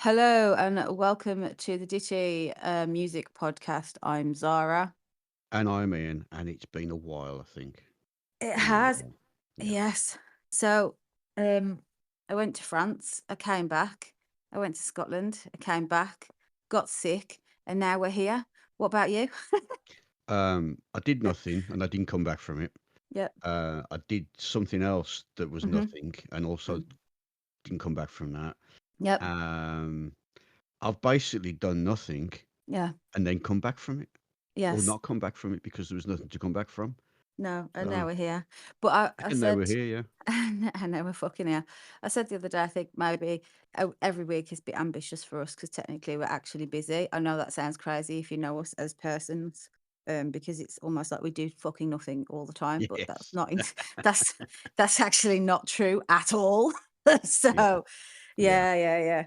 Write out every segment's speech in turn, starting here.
Hello and welcome to the Ditty Music Podcast. I'm Zara. And I'm Ian, and it's been a while, I think. It Been a little has, while. Yeah. yes. So, um, I went to France. I came back. I went to Scotland. I came back. Got sick, and now we're here. What about you? I did nothing, and I didn't come back from it. Yep. I did something else that was hmm nothing, and also didn't come back from that. Yep. Um, I've basically done nothing Yeah. and then come back from it, or Yes. not come back from it because there was nothing to come back from. No. And now So, we're here. But I and now we're said, here, yeah. I know we're fucking here. I said the other day, I think maybe every week is a bit ambitious for us because technically we're actually busy. I know that sounds crazy if you know us as persons, because it's almost like we do fucking nothing all the time. But that's Yes. not that's that's actually not true at all. Yeah. So Yeah.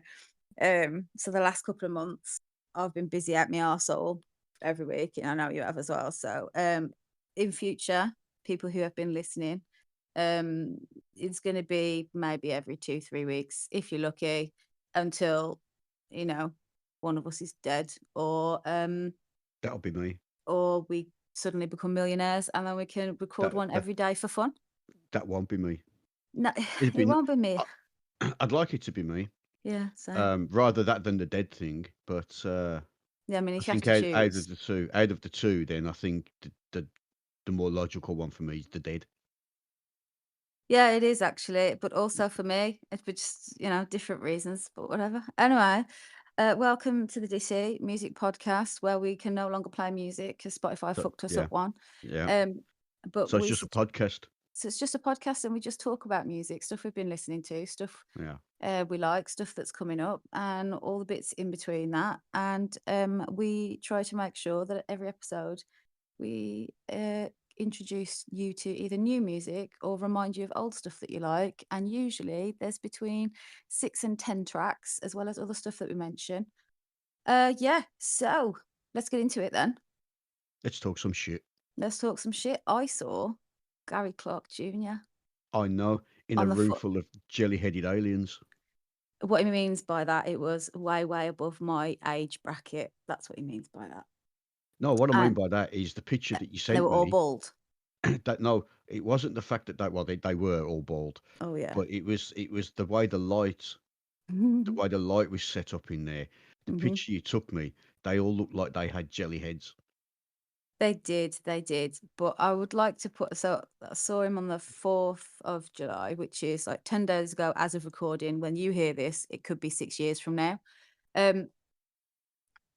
so the last couple of months I've been busy at my arsehole every week, and I know you have as well. So in future, people who have been listening, um, it's gonna be maybe every 2, 3 weeks, if you're lucky, until, you know, one of us is dead That'll be me. or we suddenly become millionaires and then we can record That one that every day for fun. that won't be me. No, It'd it been. won't be me. I, I'd like it to be me. Yeah, same. Rather that than the dead thing, but Yeah, I mean, I if you have think to choose. out of the two, then I think the more logical one for me is the dead. Yeah, it is actually, but also for me, it's for just, different reasons, but whatever. Anyway, welcome to the DC Music Podcast, where we can no longer play music because Spotify So fucked us yeah, up one. yeah. Um, but So it's just a podcast. so it's just a podcast, and we just talk about music, stuff we've been listening to, stuff Yeah, we like, stuff that's coming up, and all the bits in between that. And we try to make sure that at every episode we introduce you to either new music or remind you of old stuff that you like. And usually there's between 6 and 10 tracks, as well as other stuff that we mention. Yeah, so let's get into it then. let's talk some shit. Let's talk some shit. I saw Gary Clark Jr. I know, in a on the room foot. full of jelly-headed aliens. What he means by that, it was way, way above my age bracket. That's what he means by that. No, what I mean And, by that is the picture that you and they sent were all me. bald. That no, it wasn't the fact that they were all bald, Oh, yeah. but it was the way the light was set up in there. The hmm picture you took me, they all looked like they had jelly heads. They did, but I would like to put so I saw him on the 4th of July, which is like 10 days ago as of recording. When you hear this, it could be 6 years from now. Um,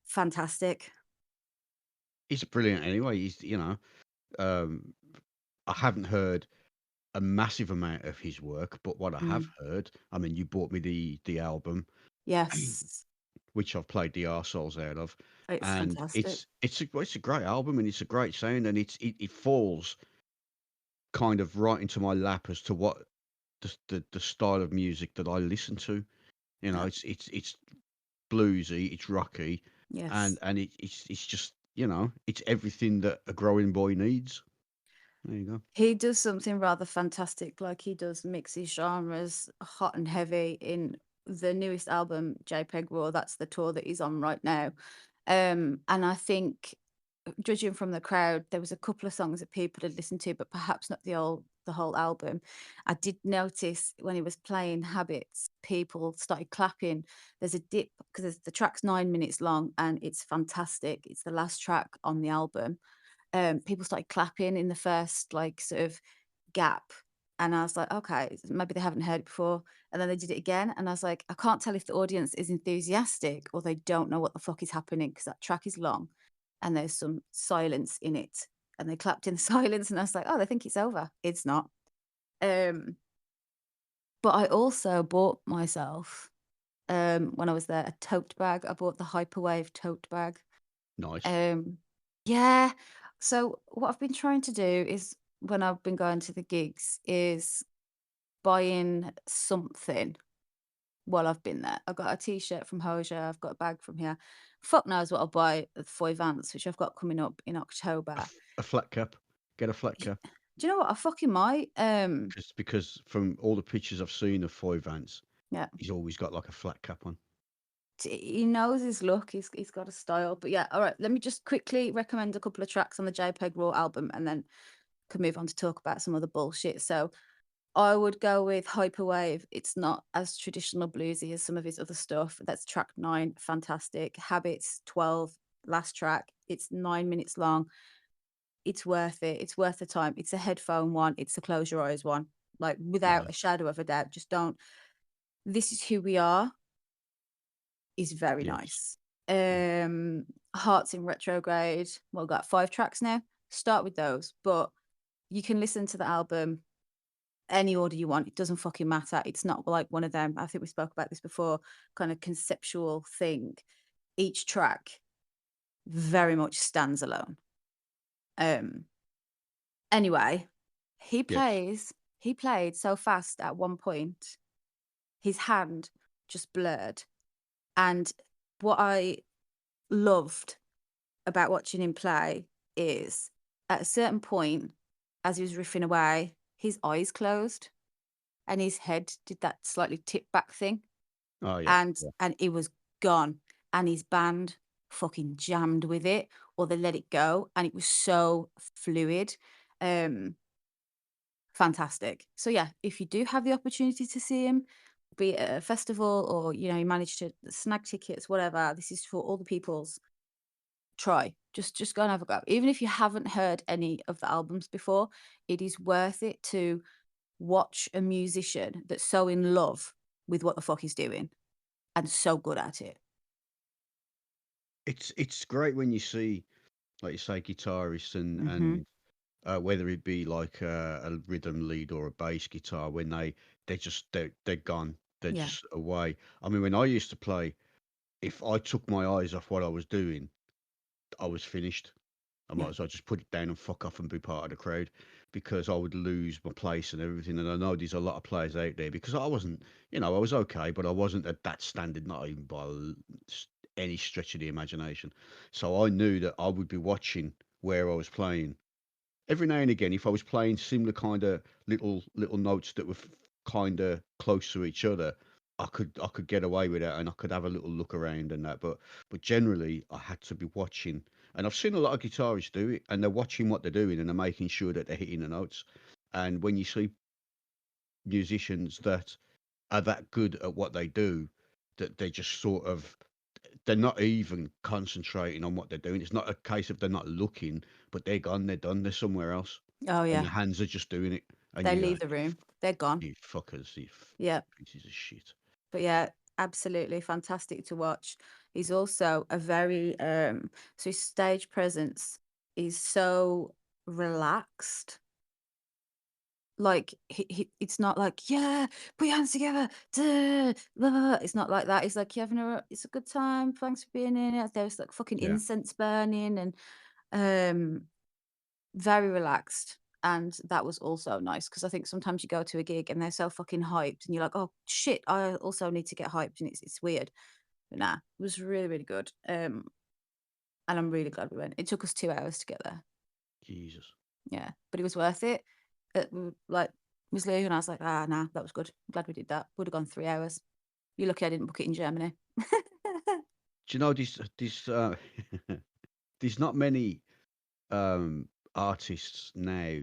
Fantastic. He's brilliant anyway. Um, I haven't heard a massive amount of his work, but what I have Mm. heard, I mean, you bought me the album, Yes, which I've played the arseholes out of, it's and fantastic. it's a great album and it's a great sound and it falls kind of right into my lap as to what the style of music that I listen to. You know, Yeah. it's bluesy, it's rocky, and Yes. it's just it's everything that a growing boy needs. There you go. He does something rather fantastic, like he does mix his genres hot and heavy in the newest album, JPEG Raw. That's the tour that he's on right now. And I think, judging from the crowd, there was a couple of songs that people had listened to, but perhaps not the whole album. I did notice when he was playing Habits, people started clapping. There's a dip because the track's 9 minutes long and it's fantastic. It's the last track on the album. People started clapping in the first like sort of gap. And I was like, okay, maybe they haven't heard it before. And then they did it again. And I was like, I can't tell if the audience is enthusiastic or they don't know what the fuck is happening because that track is long and there's some silence in it. And they clapped in the silence. And I was like, oh, they think it's over. It's not. Um, but I also bought myself, when I was there, a tote bag. I bought the Hyperwave tote bag. Nice. Um, yeah. So what I've been trying to do is when I've been going to the gigs is buying something while I've been there. I've got a t-shirt from Hoja, I've got a bag from here. Fuck knows what I'll buy at Foy Vance, which I've got coming up in October. A flat cap. Get a flat Y- cap. Do you know what? I fucking might. Because from all the pictures I've seen of Foy Vance, Yeah. he's always got like a flat cap on. he knows his look. He's got a style. But yeah, all right. Let me just quickly recommend a couple of tracks on the JPEG Raw album, and then can move on to talk about some other bullshit. So I would go with Hyperwave. It's not as traditional bluesy as some of his other stuff. That's track 9, fantastic. Habits 12, last track. It's 9 minutes long. It's worth it. It's worth the time. It's a headphone one. It's a close your eyes one. Like without Right. a shadow of a doubt. Just don't. This is who we are is very Yes. nice. Yeah. Hearts in Retrograde. Well, we've got 5 tracks now. Start with those. But you can listen to the album any order you want. It doesn't fucking matter. It's not like one of them. I think we spoke about this before, kind of conceptual thing. Each track very much stands alone. Um, anyway, Yes. he played so fast at one point, his hand just blurred. And what I loved about watching him play is at a certain point, as he was riffing away, his eyes closed and his head did that slightly tip back thing. Oh yeah. and Yeah. and it was gone, and his band fucking jammed with it, or they let it go, and it was so fluid. um Fantastic. So yeah, if you do have the opportunity to see him, be it at a festival or you manage to snag tickets, whatever, this is for all the peoples. Try, just go and have a go, even if you haven't heard any of the albums before. It is worth it to watch a musician that's so in love with what the fuck he's doing and so good at it. It's great when you see, like you say, guitarists Mhm. and whether it be like a rhythm lead or a bass guitar, when they're gone, they're Yeah, just away. I mean, when I used to play, if I took my eyes off what I was doing, I was finished. I yeah. might as well just put it down and fuck off and be part of the crowd, because I would lose my place and everything. And I know there's a lot of players out there, because I wasn't, I was okay, but I wasn't at that standard, not even by any stretch of the imagination. So I knew that I would be watching where I was playing. Every now and again, if I was playing similar kind of little notes that were kind of close to each other, I could get away with it, and I could have a little look around and that. But generally, I had to be watching, and I've seen a lot of guitarists do it, and they're watching what they're doing, and they're making sure that they're hitting the notes. And when you see musicians that are that good at what they do, that they just sort of, they're not even concentrating on what they're doing. It's not a case of they're not looking, but they're gone, they're done, they're somewhere else, Oh, and yeah. the hands are just doing it, and They you go, leave the room. They're gone. you fuckers, Yeah. pieces of shit. But yeah, absolutely fantastic to watch. He's also a very so his stage presence is so relaxed. Like it's not like, yeah, put your hands together. Duh, blah, blah, blah." It's not like that. It's like, you having it's a good time. Thanks for being in it. There's like fucking Yeah. incense burning and um very relaxed. And that was also nice because I think sometimes you go to a gig and they're so fucking hyped and you're like, oh shit, I also need to get hyped, and it's weird. But nah, it was really, really good. And I'm really glad we went. It took us 2 hours to get there. Jesus. Yeah. But it was worth it. Like was leaving and I was like, ah nah, that was good. I'm glad we did that. Would have gone 3 hours. You're lucky I didn't book it in Germany. Do you know this? There's not many artists now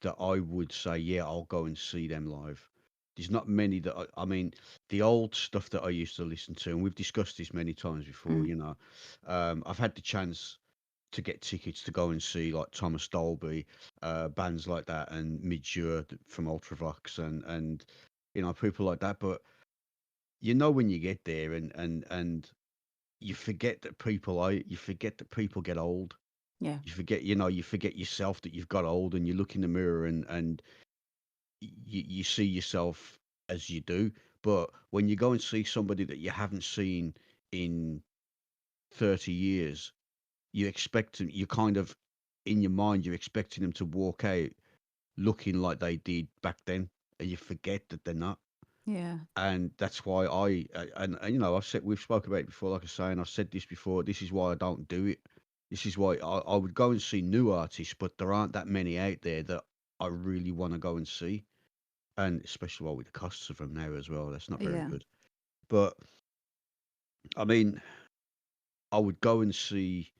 that I would say, yeah, I'll go and see them live. There's not many that I mean, the old stuff that I used to listen to, and we've discussed this many times before. Mm, I've had the chance to get tickets to go and see like Thomas Dolby, bands like that, and Midge from Ultravox, and people like that. But when you get there, and you forget that you forget that people get old. yeah. You forget yourself, that you've got old, and you look in the mirror, and you see yourself as you do. But when you go and see somebody that you haven't seen in 30 years, you expect them, you kind of, in your mind, you're expecting them to walk out looking like they did back then, and you forget that they're not. Yeah. And that's why I've said, we've spoke about it before, like I say, and I've said this before. This is why I don't do it. This is why I would go and see new artists, but there aren't that many out there that I really want to go and see, and especially with the costs of them now as well, that's not very Yeah. good. But I mean, I would go and see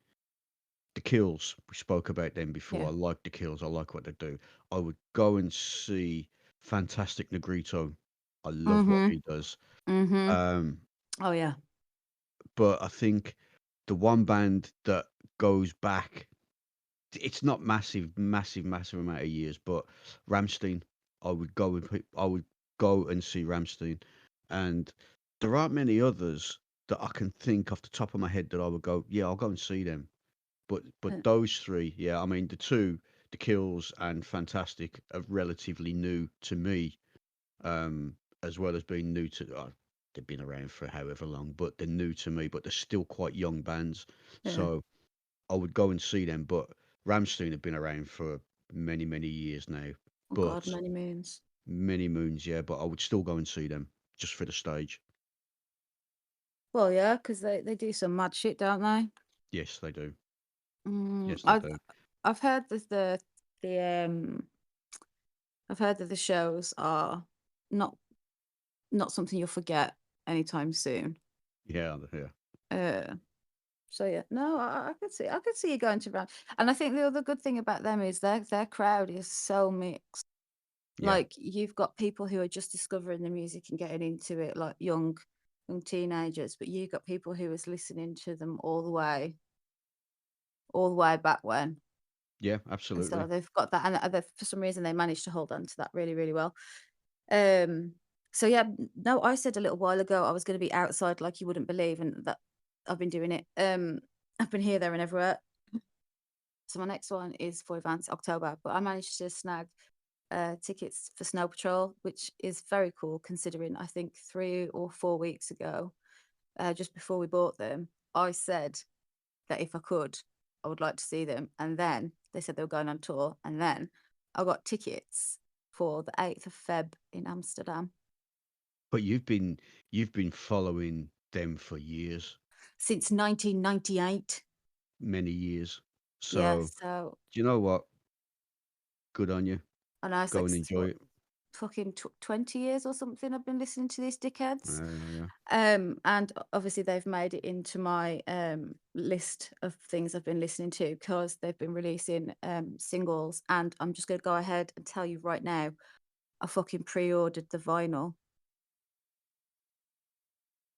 the Kills. We spoke about them before. Yeah. I like the Kills. I like what they do. I would go and see Fantastic Negrito. I love what Mhm. he does. Mhm. Um, Oh, yeah. but I think the one band that goes back, it's not massive amount of years, but Ramstein. I would go and see Ramstein, and there aren't many others that I can think off the top of my head that I would go, yeah, I'll go and see them. But Uh, those three, yeah, I mean the two, the Kills and Fantastic, are relatively new to me, as well as being new to. They've been around for however long, but they're new to me. But they're still quite young bands, yeah. so I would go and see them. But Ramstein have been around for many years now, Oh God, but many moons. many moons, yeah. But I would still go and see them just for the stage. Well, yeah, because they do some mad shit, don't they? Yes, they do. Mm, Yes, they do. I've heard that the I've heard that the shows are not not something you'll forget anytime soon. Yeah, yeah, Uh, so yeah, no, I could see you going to round. And I think the other good thing about them is their crowd is so mixed. yeah. Like you've got people who are just discovering the music and getting into it, like young teenagers, but you've got people who was listening to them all the way back when. Yeah, And so absolutely. they've got that, and for some reason they managed to hold on to that really, really well. Um, so yeah, no, I said a little while ago I was going to be outside like you wouldn't believe, and that I've been doing it. I've been here, there, and everywhere. So my next one is for events October, but I managed to snag tickets for Snow Patrol, which is very cool considering I think 3 or 4 weeks ago, just before we bought them, I said that if I could, I would like to see them. And then they said they were going on tour. And then I got tickets for the 8th of Feb in Amsterdam But you've been following them for years, since 1998. many years. Yeah. So, So, do you know what? Good on you. and I was Go like, and enjoy what, it. fucking 20 years or something I've been listening to these dickheads. Yeah. And obviously they've made it into my list of things I've been listening to because they've been releasing singles. And I'm just going to go ahead and tell you right now, I fucking pre-ordered the vinyl.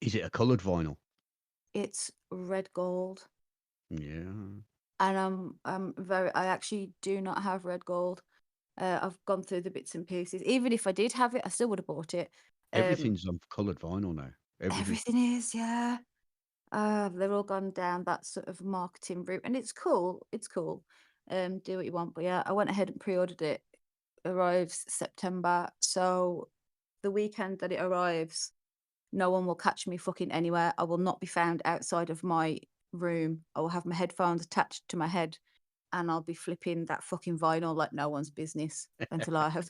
Is it a coloured vinyl? It's red gold, Yeah. and I actually do not have red gold. I've gone through the bits and pieces. Even if I did have it, I still would have bought it. Um, Everything's on coloured vinyl now. Everything. Everything is, yeah. They're all gone down that sort of marketing route, and it's cool. It's cool. Do what you want, but yeah, I went ahead and pre-ordered it. Arrives September, so the weekend that it arrives, no one will catch me fucking anywhere. I will not be found outside of my room. I will have my headphones attached to my head and I'll be flipping that fucking vinyl like no one's business until I have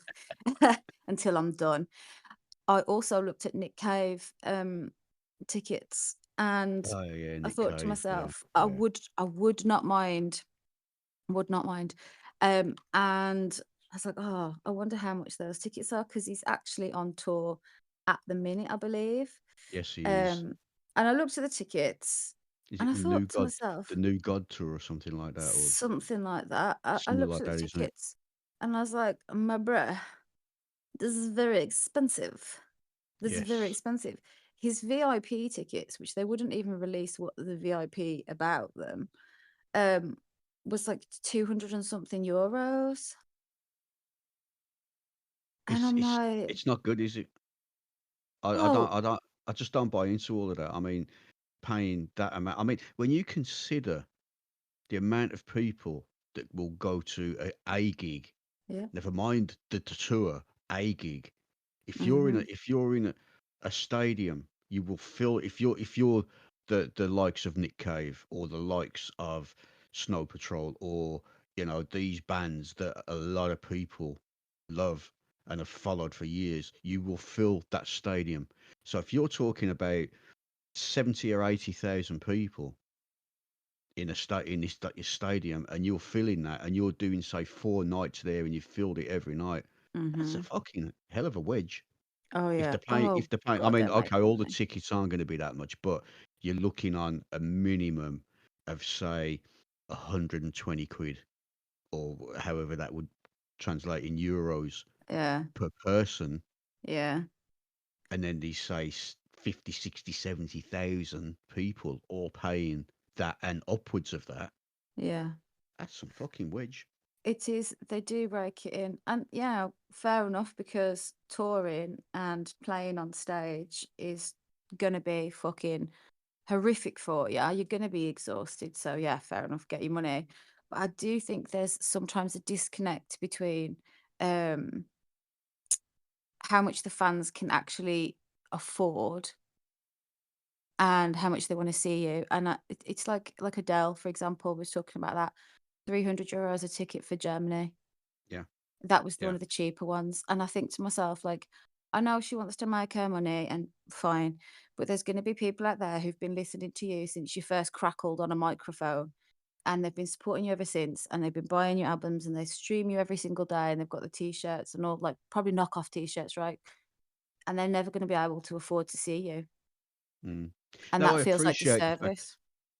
until I'm done. I also looked at Nick Cave tickets and Oh yeah, I Nick thought to Cave. Yeah, myself, yeah. I would not mind. And I was like, oh, I wonder how much those tickets are because he's actually on tour at the minute, I believe. Yes, he is. Um, and I looked at the tickets Is and it I thought to The myself, New God tour or something like that, or something like that. I something looked like at the that, isn't it? tickets and I was like, my bruh, this is very expensive. This is very Yes. expensive. His VIP tickets, which they wouldn't even release what the VIP about them, um, was like 200 and something euros. And I'm like, It's not good, is it? well, I just don't buy into all of that. I mean, paying that amount. I mean, when you consider the amount of people that will go to a gig, yeah. never mind the tour, a gig. Mhm. If you're in a stadium, you will feel if you're the likes of Nick Cave or the likes of Snow Patrol or these bands that a lot of people love and have followed for years, you will fill that stadium. So if you're talking about 70 or 80,000 people in your stadium and you're filling that and you're doing say 4 nights there and you filled it every night, that's a Mhm. fucking hell of a wedge. Oh, yeah. If Oh, they're paying, I God, mean, don't make okay, fun all of the me. tickets aren't going to be that much, but you're looking on a minimum of say 120 quid, or however that would translate in euros Yeah. per person. Yeah. And then these say 50, 60, 70,000 people all paying that and upwards of that. Yeah. That's some fucking wedge. It is, they do break it in. And yeah, fair enough because touring and playing on stage is gonna be fucking horrific for you. You're gonna be exhausted. So yeah, fair enough, get your money. But I do think there's sometimes a disconnect between um how much the fans can actually afford and how much they want to see you. And it's like Adele, for example, was talking about that. €300 a ticket for Germany. Yeah, That was one yeah. of the cheaper ones, and I think to myself, like, I know she wants to make her money and fine, but there's gonna be people out there who've been listening to you since you first crackled on a microphone, and they've been supporting you ever since, and they've been buying your albums, and they stream you every single day, and they've got the T-shirts and all, like, probably knockoff T-shirts, right? And they're never gonna be able to afford to see you, Mm. and No, that feels like disservice.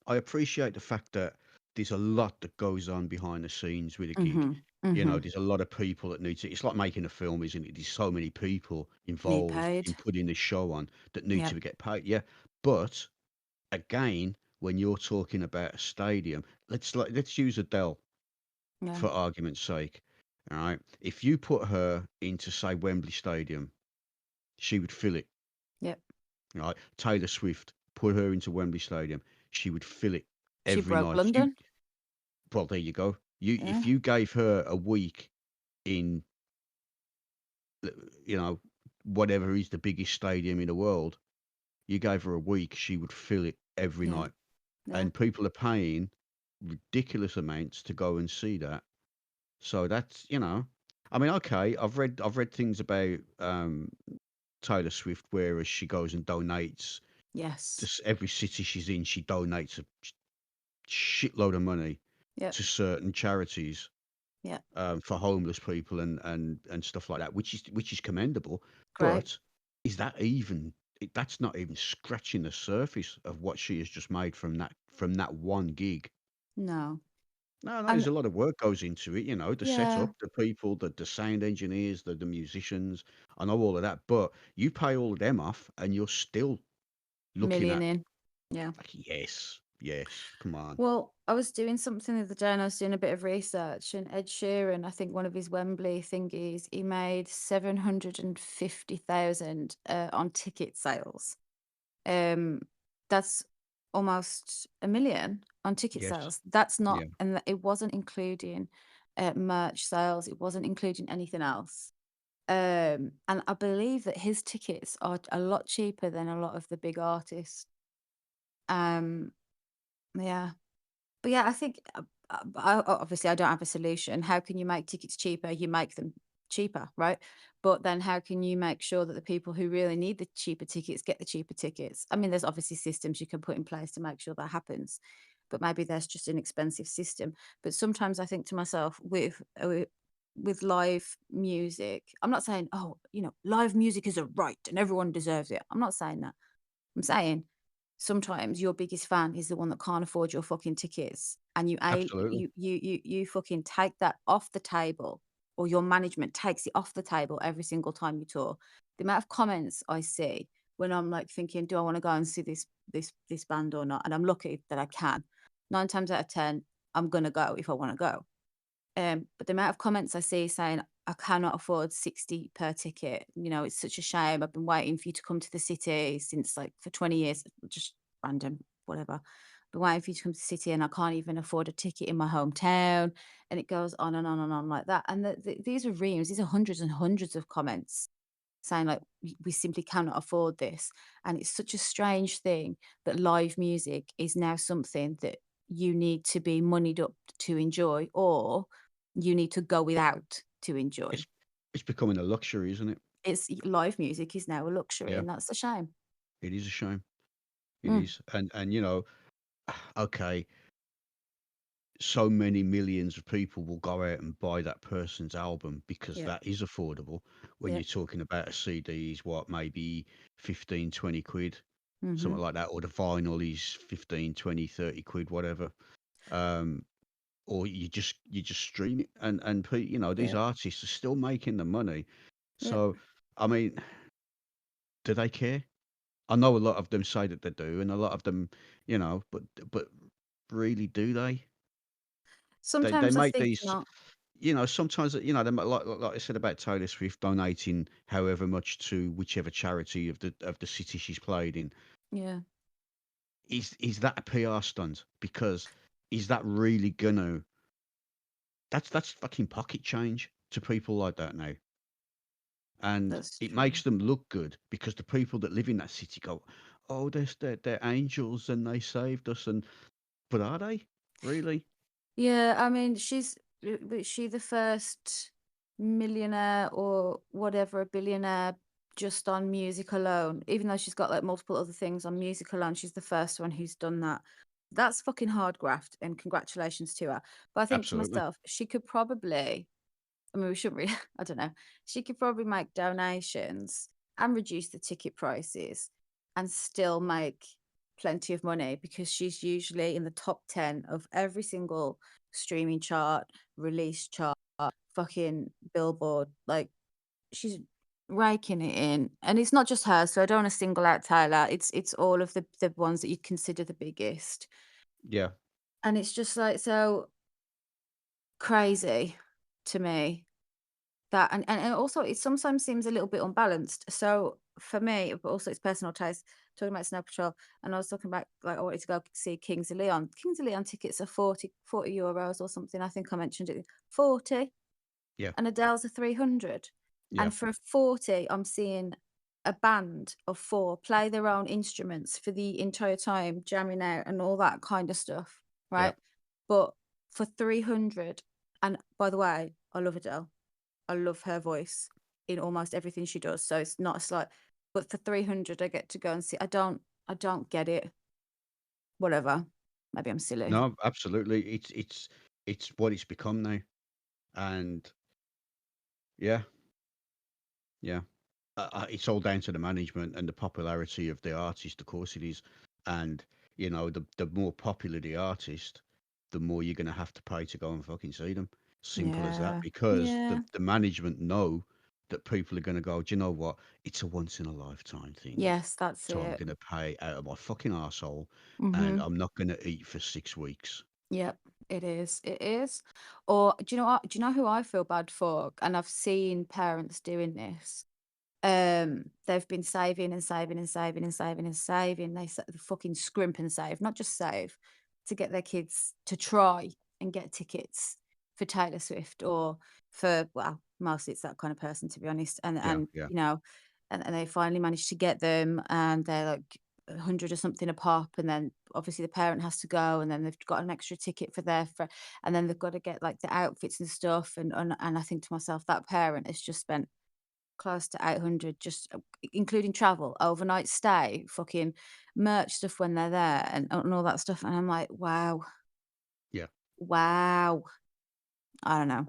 I appreciate the fact that there's a lot that goes on behind the scenes with a gig. Mhm, You know, mhm. there's a lot of people that need to. It's like making a film, isn't it? There's so many people Need involved paid. in putting the show on that need Yep, to get paid. Yeah, but again, when you're talking about a stadium, let's use Adele yeah, for argument's sake. All right, if you put her into say Wembley Stadium, she would fill it. yep. Right, Taylor Swift, put her into Wembley Stadium, she would fill it She every broke night. You London. Well, there you go. You If Yeah, you gave her a week in, uh, you know, whatever is the biggest stadium in the world, you gave her a week, she would fill it every yeah, night. yeah. And people are paying ridiculous amounts to go and see that. So that's, I mean, okay, I've read things about Taylor Swift, whereas she goes and donates Yes. to every city she's in, she donates a shitload of money Yep, to certain charities, yep. for homeless people and stuff like that, which is commendable. Great. But is that even? That's not even scratching the surface of what she has just made from that one gig. No. No, no, there's And a lot of work goes into it. The yeah, setup, the people, the sound engineers, the musicians. I know all of that, but you pay all of them off, and you're still looking million at in. Yeah. like, yes, yes, come on, Well, I was doing something the other day and I was doing a bit of research, and Ed Sheeran, I think one of his Wembley thingies, he made 750,000 on ticket sales. Um, that's almost a million on ticket yes, sales. That's yeah. not, and it wasn't including merch sales. It wasn't including anything else. And I believe that his tickets are a lot cheaper than a lot of the big artists. Um, yeah. But yeah, I think, obviously, I don't have a solution. How can you make tickets cheaper? You make them cheaper, right? But then how can you make sure that the people who really need the cheaper tickets get the cheaper tickets? I mean, there's obviously systems you can put in place to make sure that happens, but maybe there's just an expensive system. But sometimes I think to myself, with live music, I'm not saying, oh, live music is a right and everyone deserves it. I'm not saying that. I'm saying sometimes your biggest fan is the one that can't afford your fucking tickets, and Absolutely. you fucking take that off the table, or your management takes it off the table every single time you tour. The amount of comments I see when I'm, like, thinking, "Do I wanna go and see this band or not?" And I'm lucky that I can. 9 times out of 10, I'm gonna go if I wanna go. But the amount of comments I see saying, "I cannot afford 60 per ticket. It's such a shame. I've been waiting for you to come to the city since, like, for 20 years." Just random, whatever. Been waiting for you to come to the city and I can't even afford a ticket in my hometown. And it goes on and on and on like that. And these are reams, these are hundreds and hundreds of comments saying, like, we simply cannot afford this. And it's such a strange thing that live music is now something that you need to be moneyed up to enjoy, or you need to go without to enjoy. It's it's becoming a luxury, isn't it? It's Live music is now a luxury, Yeah, and that's a shame. it is a shame. It Mm, is, and okay, so many millions of people will go out and buy that person's album because yeah, that is affordable. When yeah, you're talking about a CD, is what, maybe 15, 20 quid. Mhm. something like that, or the vinyl is 15, 20, 30 quid, whatever. Um, or you just stream it, these Yeah. artists are still making the money. Yeah. So, I mean, do they care? I know a lot of them say that they do, and a lot of them, but really, do they? They Sometimes I make think these, not. sometimes, they might, like I said about Taylor Swift donating however much to whichever charity of the city she's played in. Yeah. Is that a PR stunt? Because is that really gonna that's fucking pocket change to people like that now. And That's it true. makes them look good because the people that live in that city go, "Oh, they're angels and they saved us." And but are they really? Yeah, I mean, was she the first millionaire or whatever, a billionaire just on music alone? Even though she's got like multiple other things on music alone, she's the first one who's done that. That's fucking hard graft, and congratulations to her. But I think to Absolutely. myself, she could probably, I mean, we shouldn't really, I don't know. She could probably make donations and reduce the ticket prices and still make plenty of money because she's usually in the top 10 of every single streaming chart, release chart, fucking billboard. Like, she's raking it in. And it's not just her, so I don't want to single out Tyler. It's all of the ones that you consider the biggest. Yeah. And it's just like so crazy to me. That and also it sometimes seems a little bit unbalanced. So for me, but also it's personal taste, talking about Snow Patrol, and I was talking about like I wanted to go see Kings of Leon. Kings of Leon tickets are 40 euros or something. I think I mentioned it. 40 Yeah. and Adele's are 300. Yeah. And for a 40, I'm seeing a band of four play their own instruments for the entire time, jamming out and all that kind of stuff. Yeah. Right. But for 300, and by the way, I love Adele. I love her voice in almost everything she does, so it's not a slight, but for 300, I get to go and see I don't get it. Whatever. Maybe I'm silly. No, absolutely. It's what it's become now. And yeah, yeah. It's all down to the management and the popularity of the artist, of course it is. And the more popular the artist, the more you're going to have to pay to go and fucking see them. Simple as that. Yeah. Because the Yeah. the management know that people are going to go. Do you know what? It's a once in a lifetime thing, Yes, that's so I'm it. going to pay out of my fucking arsehole, and Mhm. I'm not going to eat for 6 weeks. Yep, it is. It is. Or do you know what? Do you know who I feel bad for? And I've seen parents doing this. They've been saving and saving and saving and saving and saving. They fucking scrimp and save, not just save, to get their kids to try and get tickets for Taylor Swift or for, well, mostly it's that kind of person, to be honest. And Yeah, yeah, and they finally managed to get them, and they're like 100 or something a pop, and then obviously the parent has to go, and then they've got an extra ticket for their friend, and then they've got to get like the outfits and stuff. And I think to myself, that parent has just spent close to 800 just, including travel, overnight stay, fucking merch stuff when they're there, and all that stuff, and I'm like, "Wow, yeah, wow." I don't know.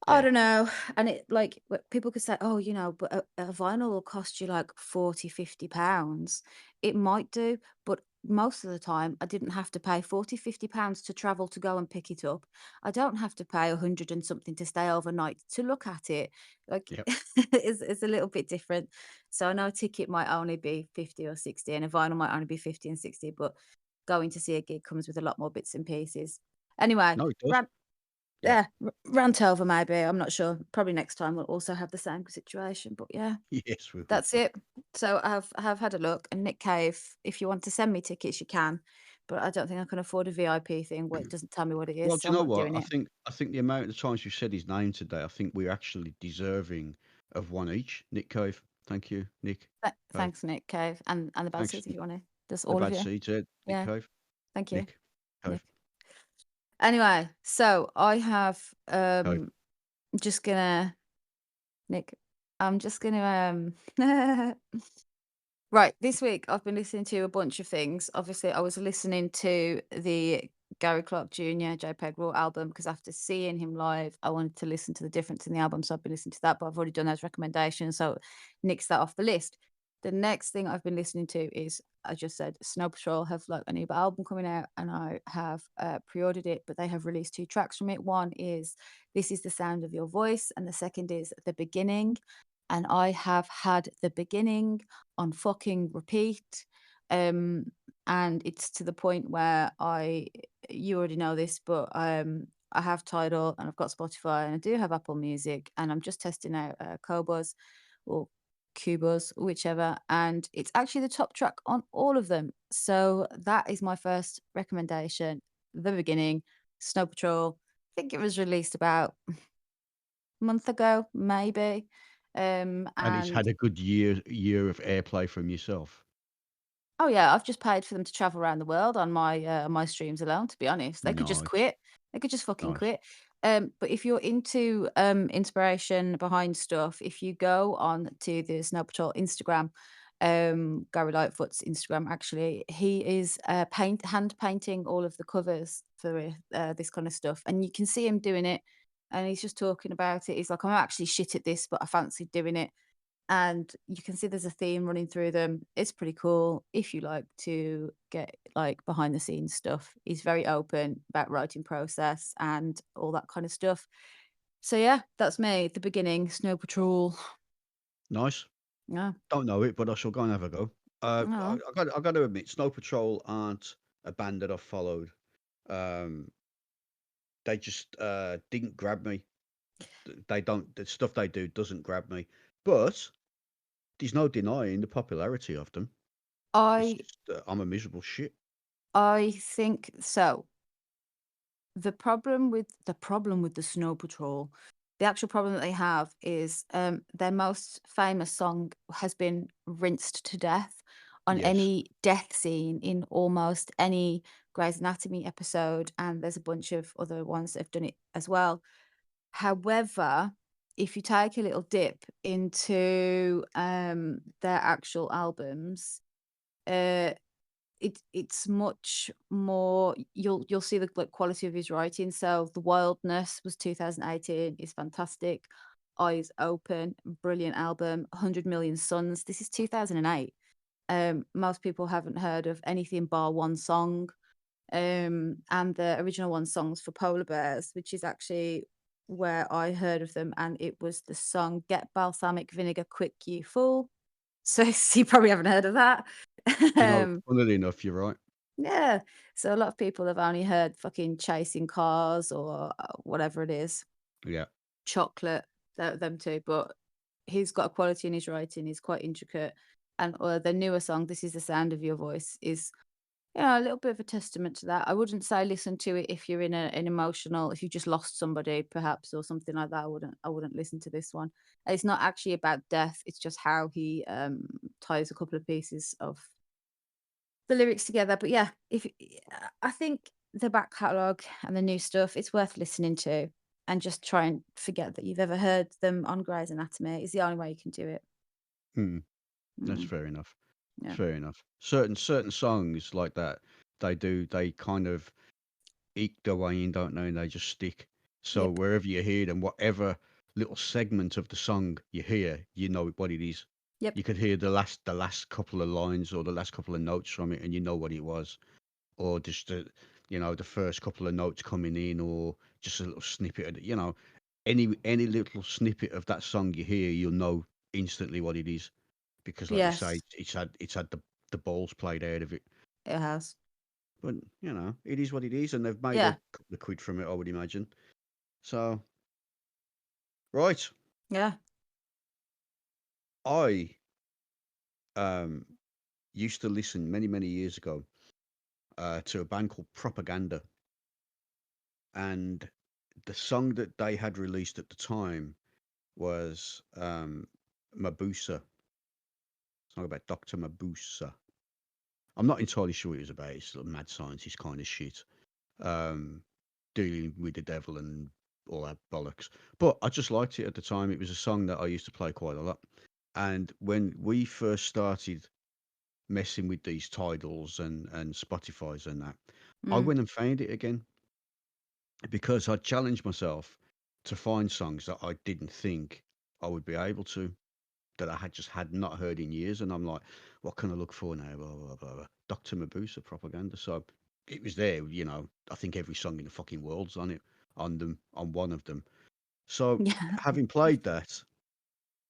I yeah. don't know, and it like, people could say, "Oh, but a vinyl will cost you like 40, 50 pounds." It might do, but most of the time, I didn't have to pay 40, 50 pounds to travel to go and pick it up. I don't have to pay 100 and something to stay overnight to look at it. Like, Yep. it's a little bit different. So I know a ticket might only be 50 or 60, and a vinyl might only be 50 and 60, but going to see a gig comes with a lot more bits and pieces. Anyway, No, it does. rant Yeah. yeah, rant over maybe, I'm not sure. Probably next time we'll also have the same situation, but yeah, Yes, we will. that's it. So I have had a look, and Nick Cave, if you want to send me tickets, you can, but I don't think I can afford a VIP thing where it doesn't tell me what it is, Well, do so you I'm know not what? doing it. I think the amount of times you said his name today, I think we're actually deserving of one each. Nick Cove. Thank you, Nick Cove. Thanks, Nick Cave, and the bad Thanks. seeds if you want to. Just The all of bad you. seeds, Nick Yeah, Cove. thank you, Nick Nick. Cove. Anyway, so I have Cove. just gonna Nick, I'm just gonna right, this week I've been listening to a bunch of things. Obviously, I was listening to the Gary Clark Jr. JPEG Raw album because after seeing him live, I wanted to listen to the difference in the album. So I've been listening to that, but I've already done those recommendations. So nix that off the list. The next thing I've been listening to is, I just said, Snow Patrol have like a new album coming out, and I have pre-ordered it. But they have released two tracks from it. One is "This Is the Sound of Your Voice," and the second is "The Beginning." And I have had "The Beginning" on fucking repeat, um, and it's to the point where you already know this, but I have Tidal and I've got Spotify and I do have Apple Music, and I'm just testing out Qobuz or Qobuz, whichever, and it's actually the top track on all of them. So that is my first recommendation. The Beginning, Snow Patrol. I think it was released about a month ago, maybe. And it's And had a good year of airplay from yourself. Oh yeah, I've just paid for them to travel around the world on my streams alone, to be honest. They could just Nice, quit. They could just fucking nice. quit. But if you're into inspiration behind stuff, if you go on to the Snow Patrol Instagram, Gary Lightfoot's Instagram actually, he is hand painting all of the covers for this kind of stuff. And you can see him doing it, and he's just talking about it. He's like, I'm actually shit at this, but I fancy doing it, and you can see there's a theme running through them. It's pretty cool if you like to get like behind the scenes stuff. He's very open about writing process and all that kind of stuff. So yeah, that's me at the beginning. Snow Patrol. Nice. Yeah. Don't know it, but I shall go and have a go. Oh. I got to admit, Snow Patrol aren't a band that I've followed. Um, they just didn't grab me. They don't. The stuff they do doesn't grab me. But there's no denying the popularity of them. It's I just I'm a miserable shit. I think so. The problem with the Snow Patrol, the actual problem that they have is, their most famous song has been rinsed to death on Yes. any death scene in almost any Grey's Anatomy episode, and there's a bunch of other ones that have done it as well. However, if you take a little dip into, their actual albums, uh it's much more, you'll see the, like, quality of his writing. So, The Wildness was 2018, is fantastic. Eyes Open, brilliant album. 100 Million Suns, this is 2008. Most people haven't heard of anything bar one song. And the original one, Songs for Polar Bears, which is actually where I heard of them, and it was the song Get Balsamic Vinegar Quick You Fool. So, you probably haven't heard of that. You know, Um funnily enough, you're right. yeah. So a lot of people have only heard fucking Chasing Cars or whatever it is, Yeah. Chocolate, them two. But he's got a quality in his writing. He's quite intricate. And the newer song, "This Is the Sound of Your Voice," is, a little bit of a testament to that. I wouldn't say listen to it if you're in an emotional, if you just lost somebody perhaps or something like that. I wouldn't listen to this one. It's not actually about death. It's just how he ties a couple of pieces of the lyrics together. But yeah, if I think the back catalogue and the new stuff, it's worth listening to, and just try and forget that you've ever heard them on Grey's Anatomy is the only way you can do it. Mm, that's Mm, fair enough. yeah. Fair enough. Certain songs like that, they kind of eke their way in, don't they? And they just stick. So Yep. wherever you hear them, whatever little segment of the song you hear, you know what it is. Yep. You could hear the last couple of lines or the last couple of notes from it, and you know what it was. Or just the first couple of notes coming in, or just a little snippet of any little snippet of that song you hear, you'll know instantly what it is because, like you say, Yes, it's had the balls played out of it. it has. But it is what it is, and they've made a Yeah. couple of quid from it, I would imagine. So, right, Yeah. I um used to listen many years ago to a band called Propaganda, and the song that they had released at the time was Mabusa. Song about Doctor Mabusa. I'm not entirely sure what it was about. It's sort of mad scientist kind of shit. Um, Dealing with the devil and all that bollocks. But I just liked it at the time. It was a song that I used to play quite a lot. And when we first started messing with these titles and Spotify's and that, I Mm. went and found it again because I challenged myself to find songs that I didn't think I would be able to. that I had not heard in years, and I'm like, what can I look for now? Blah blah blah. Blah. Dr. Mabusa propaganda. So it was there. I think every song in the fucking world's on it, on one of them. So Yeah. having played that,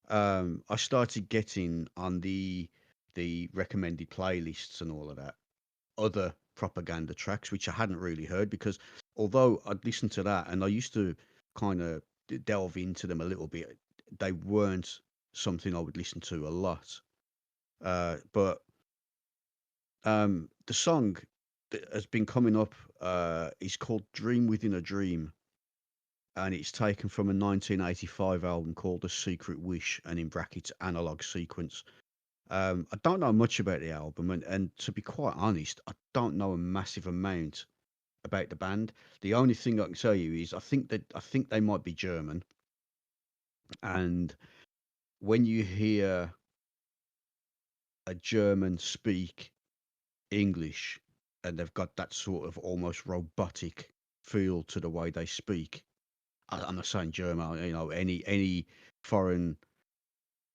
I started getting on the recommended playlists and all of that other propaganda tracks, which I hadn't really heard because although I'd listened to that and I used to kind of delve into them a little bit, they weren't something I would listen to a lot. But the song that has been coming up is called "Dream Within a Dream," and it's taken from a 1985 album called "The Secret Wish," and in brackets "Analog Sequence." I don't know much about the album, and to be quite honest, I don't know a massive amount about the band. The only thing I can tell you is I think they might be German, and when you hear a German speak English, and they've got that sort of almost robotic feel to the way they speak. I'm not saying German, any foreign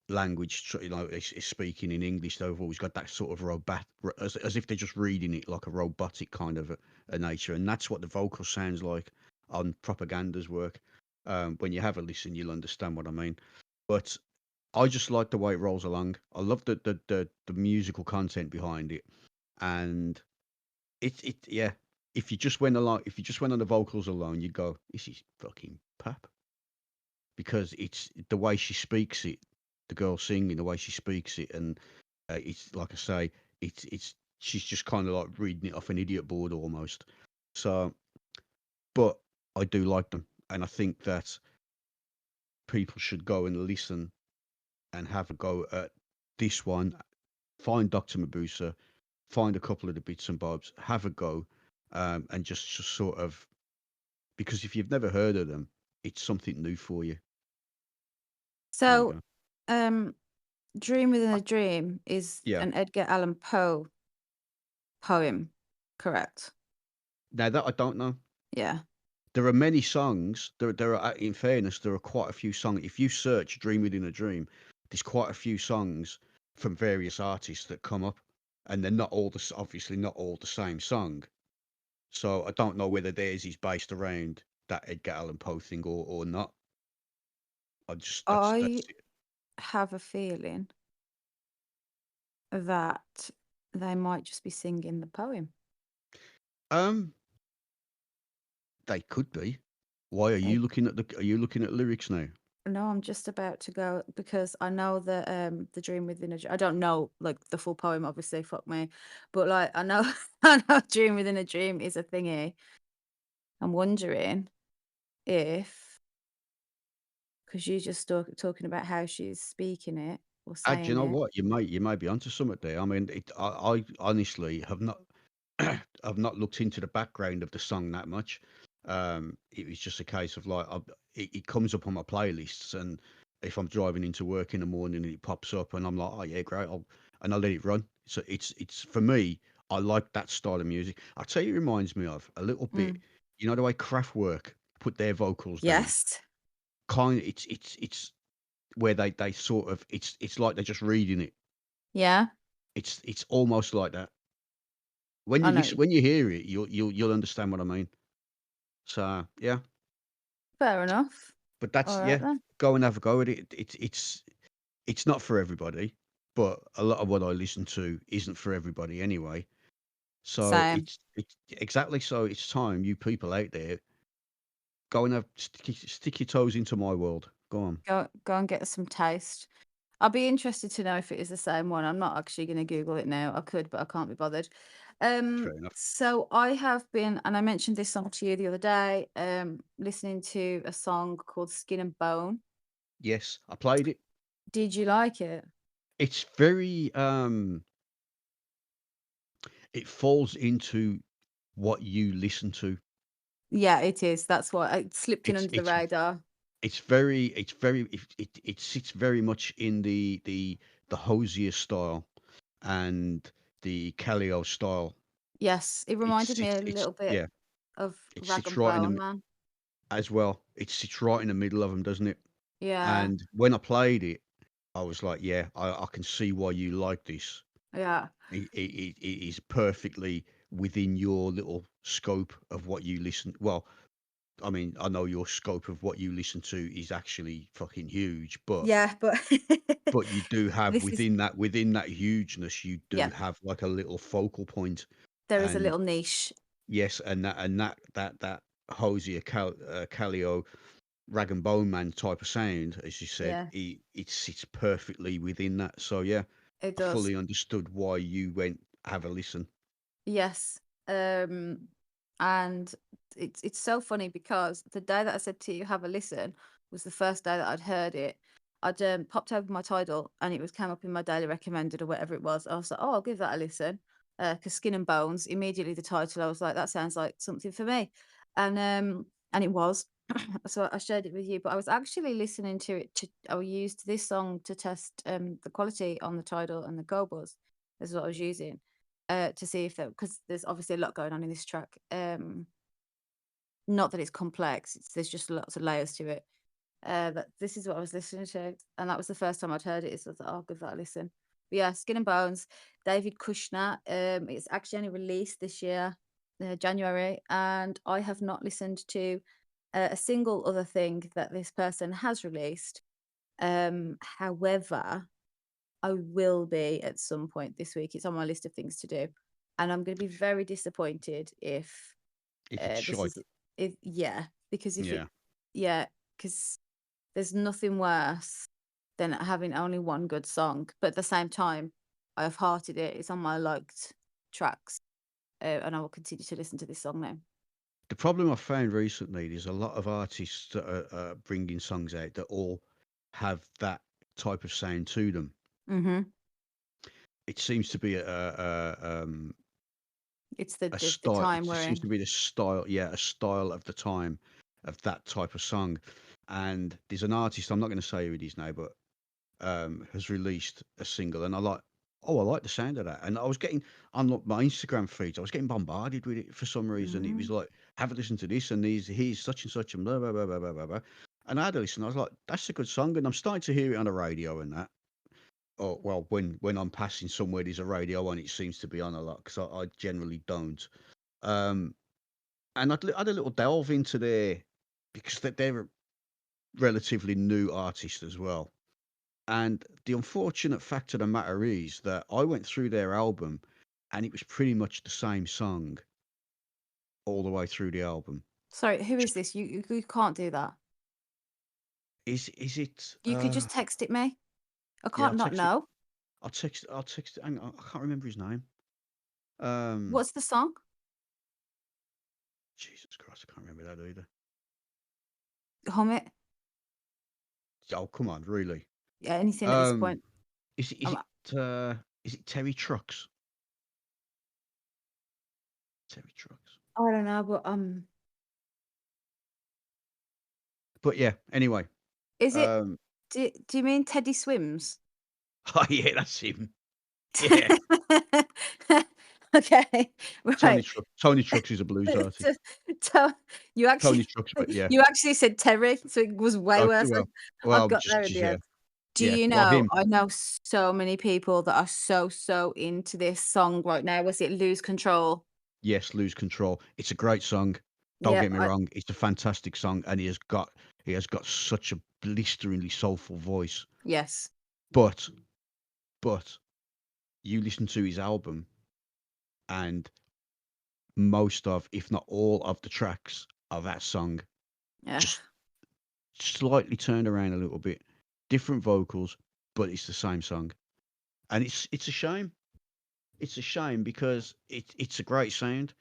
language, is speaking in English. They've always got that sort of as if they're just reading it like a robotic kind of a nature, and that's what the vocal sounds like on Propaganda's work. When you have a listen, you'll understand what I mean. But I just like the way it rolls along. I love the musical content behind it, and yeah. If you just went on the vocals alone, you'd go, "This is fucking pap," because it's the way she speaks it, the girl singing, the way she speaks it, and it's like I say, it's she's just kind of like reading it off an idiot board almost. So, but I do like them, and I think that people should go and listen and have a go at this one. Find Dr. Mabusa, find a couple of the bits and bobs, have a go, and just sort of because if you've never heard of them, it's something new for you. There you So, go. um, Dream Within I, a Dream is yeah. an Edgar Allan Poe poem, correct? Now that I don't know. Yeah. There are many songs. There are, in fairness, there are quite a few songs. If you search "Dream Within a Dream," there's quite a few songs from various artists that come up, and they're not all obviously not all the same song. So I don't know whether theirs is based around that Edgar Allan Poe thing or not. I just I that's it. have a feeling that they might just be singing the poem. Um, they could be. Why are They you looking at the? Are you looking at lyrics now? No, I'm just about to go because I know that the Dream Within a Dream. I don't know like the full poem, obviously, fuck me. But like I know I know Dream Within a Dream is a thingy. I'm wondering if because you just talking about how she's speaking it or Do you saying know it. what? You may be onto something there. I mean, I honestly have not I've not looked into the background of the song that much. It was just a case of like it comes up on my playlists, and if I'm driving into work in the morning and it pops up, and I'm like, oh yeah, great, and I let it run. So it's for me. I like that style of music. I tell you, it reminds me of a little bit. Mm. You know the way Kraftwerk put their vocals down. Yes. Kind, it's where they sort of it's like they're just reading it. Yeah. It's almost like that. I know. When you hear it, you'll understand what I mean. So yeah, Fair enough. but All that's right yeah. then. Go and have a go at it. It's not for everybody, but a lot of what I listen to isn't for everybody anyway. So Same. it's exactly so. It's time you people out there go and stick your toes into my world. Go on. Go and get some taste. I'll be interested to know if it is the same one. I'm not actually going to Google it now. I could, but I can't be bothered. Fair enough. So I have been, and I mentioned this song to you the other day, listening to a song called Skin and Bone. Yes, I played it. Did you like it? It's very it falls into what you listen to. Yeah, it is. That's what it slipped in It's under the it's radar. it sits very much in the Hosier style and the Calio style. Yes, it reminded me a It's little bit yeah, of it Rag sits and right in Bone the Man. as well. It sits right in the middle of them, doesn't it? Yeah. And when I played it, I was like, yeah, I can see why you like this. Yeah. It is perfectly within your little scope of what you listen. Well, I mean, I know your scope of what you listen to is actually fucking huge, Yeah, but but you do have this is within that hugeness, you do yeah, have like a little focal point, there is a and little niche. yes, that Hosier Calio rag and bone man type of sound, as you said, Yeah, it sits perfectly within that. So yeah, it I does. fully understood why you went have a listen. Yes. And it's so funny because the day that I said to you, have a listen, was the first day that I'd heard it. I'd popped open my Tidal and it was came up in my daily recommended or whatever it was. I was like, oh, I'll give that a listen. Because Skin and Bones, immediately the title, I was like, that sounds like something for me. And it was. So I shared it with you, but I was actually listening to it I used this song to test the quality on the Tidal and the Go Buzz is what I was using to see if because there's obviously a lot going on in this track. Not that it's complex, there's just lots of layers to it. But this is what I was listening to, and that was the first time I'd heard it. So I was like, "Oh, I'll give that a listen." But yeah, Skin and Bones, David Kushner. It's actually only released this year, January, and I have not listened to a single other thing that this person has released. However, I will be at some point this week. It's on my list of things to do, and I'm going to be very disappointed if If it's this is shite, if yeah, because if it yeah. yeah, because there's nothing worse than having only one good song, but at the same time, I've hearted it. It's on my liked tracks, and I will continue to listen to this song now. The problem I've found recently, there's a lot of artists that are bringing songs out that all have that type of sound to them. Hmm. It seems to be It's the, a the style. It time we're just seems to in. be the style, yeah, a style of the time of that type of song. And there's an artist, I'm not going to say who it is now, but has released a single, and I like the sound of that. And I was getting on my Instagram feeds, I was getting bombarded with it for some reason. It was Hmm. like, have a listen to this, and he's such and such, and blah blah blah blah blah blah. Blah. And I had a listen. I was like, that's a good song, and I'm starting to hear it on the radio and that. Oh well, when I'm passing somewhere, there's a radio on. It seems to be on a lot because I generally don't. Um, and had a little delve into their because they're a relatively new artist as well. And the unfortunate fact of the matter is that I went through their album and it was pretty much the same song all the way through the album. Sorry, who is Just this? You can't do that. is it You could just text it me. I yeah, can't not know. I'll text hang on, I can't remember his name. Um What's the song? Jesus Christ, I can't remember that either. Hum it. Oh come on, really? Yeah, anything at this Um point. is it Um, is it Terry Trucks? Terry Trucks. I don't know, but But yeah, anyway. is it? Um Do you mean Teddy Swims? oh yeah, that's him. Yeah. Okay, right. Tony Trucks is a blues artist. To to you Tony actually Trucks, but yeah. you actually said Terry, so it was way Okay, worse. I well, got there in just the yeah, end. Do yeah. you Well, know, him, I know so many people that are so into this song right now. Was it Lose Control? yes, Lose Control. It's a great song. Don't Yeah, get me wrong. It's a fantastic song, and he has got such a blisteringly soulful voice. yes. But but you listen to his album, and most of, if not all of the tracks of that song, Yeah. just slightly turned around a little bit, different vocals, but it's the same song, and it's a shame. It's a shame because it's a great sound,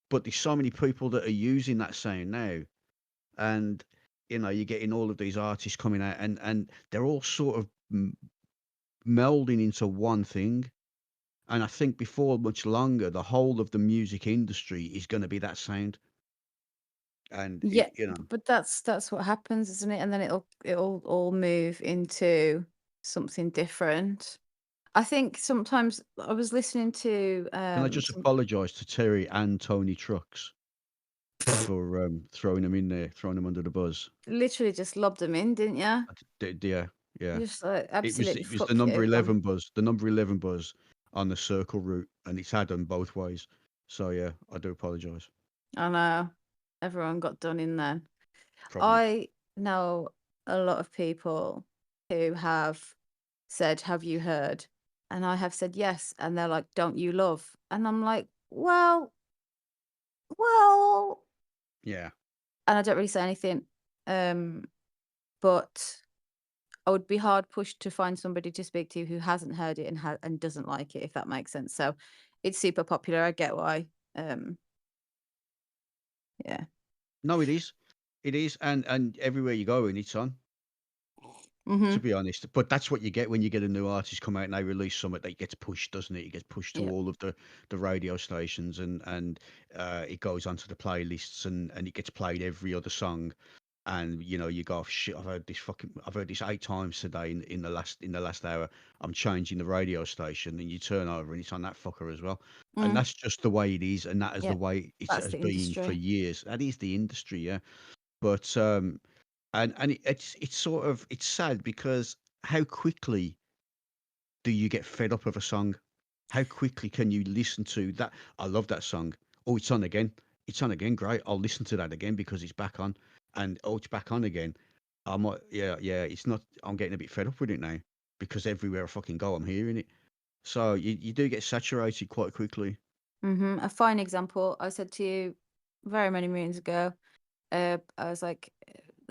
but there's so many people that are using that sound now, and you're getting all of these artists coming out, and they're all sort of melding into one thing. And I think before much longer, the whole of the music industry is going to be that sound. And Yeah, but that's what happens, isn't it? And then it'll all move into something different. I think sometimes I was listening to can I just some apologise to Terry and Tony Trucks for throwing them in there, throwing them under the bus? literally just lobbed them in, didn't you? Yeah, Yeah. Just like It absolutely was the fuck number you. 11 buzz, the number 11 buzz on the circle route, and it's had them both ways. So, yeah, I do apologise. I know. Everyone got done in then. Probably. I know a lot of people who have said, "Have you heard?" And I have said, "Yes." And they're like, "Don't you love?" And I'm like, well, Yeah. and I don't really say anything. Um, but I would be hard pushed to find somebody to speak to who hasn't heard it and and doesn't like it, if that makes sense. So it's super popular. I get why. Um, yeah. No, it is. It is, and everywhere you go and it's on, to Mhm. be honest. But that's what you get when you get a new artist come out and they release something that gets pushed, doesn't it? It gets pushed to Yeah. all of the radio stations, and it goes onto the playlists, and it gets played every other song. And you go, shit, I've heard this 8 times today in the last hour. I'm changing the radio station, and you turn over and it's on that fucker as well. And Mm. that's just the way it is, and that is the Yep. way it That's has the been for industry. years. That is the industry, yeah. But it's sort of it's sad because how quickly do you get fed up of a song? How quickly can you listen to that? I love that song. Oh, it's on again. It's on again. Great. I'll listen to that again because it's back on. And oh, it's back on again. I'm like, yeah, yeah. It's not. I'm getting a bit fed up with it now because everywhere I fucking go, I'm hearing it. So you do get saturated quite quickly. Mhm. A fine example, I said to you very many moons ago, I was like,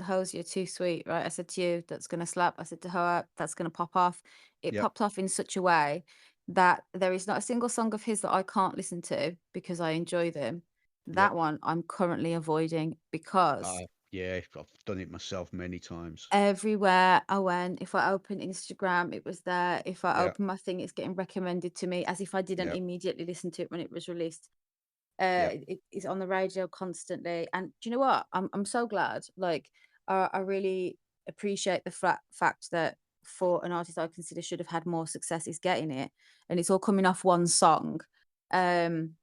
"Hose, you're too sweet," right? I said to you, "That's gonna slap." I said to her, "That's gonna pop off." It Yep. popped off in such a way that there is not a single song of his that I can't listen to because I enjoy them. Yep. That one I'm currently avoiding because Yeah. I've done it myself many times. everywhere I went, if I open Instagram, it was there. If I Yeah. open my thing, it's getting recommended to me as if I didn't Yep. immediately listen to it when it was released. Yep. It's on the radio constantly, and do you know what? I'm so glad. Like, I really appreciate the fact that for an artist I consider should have had more success is getting it, and it's all coming off one song. Um,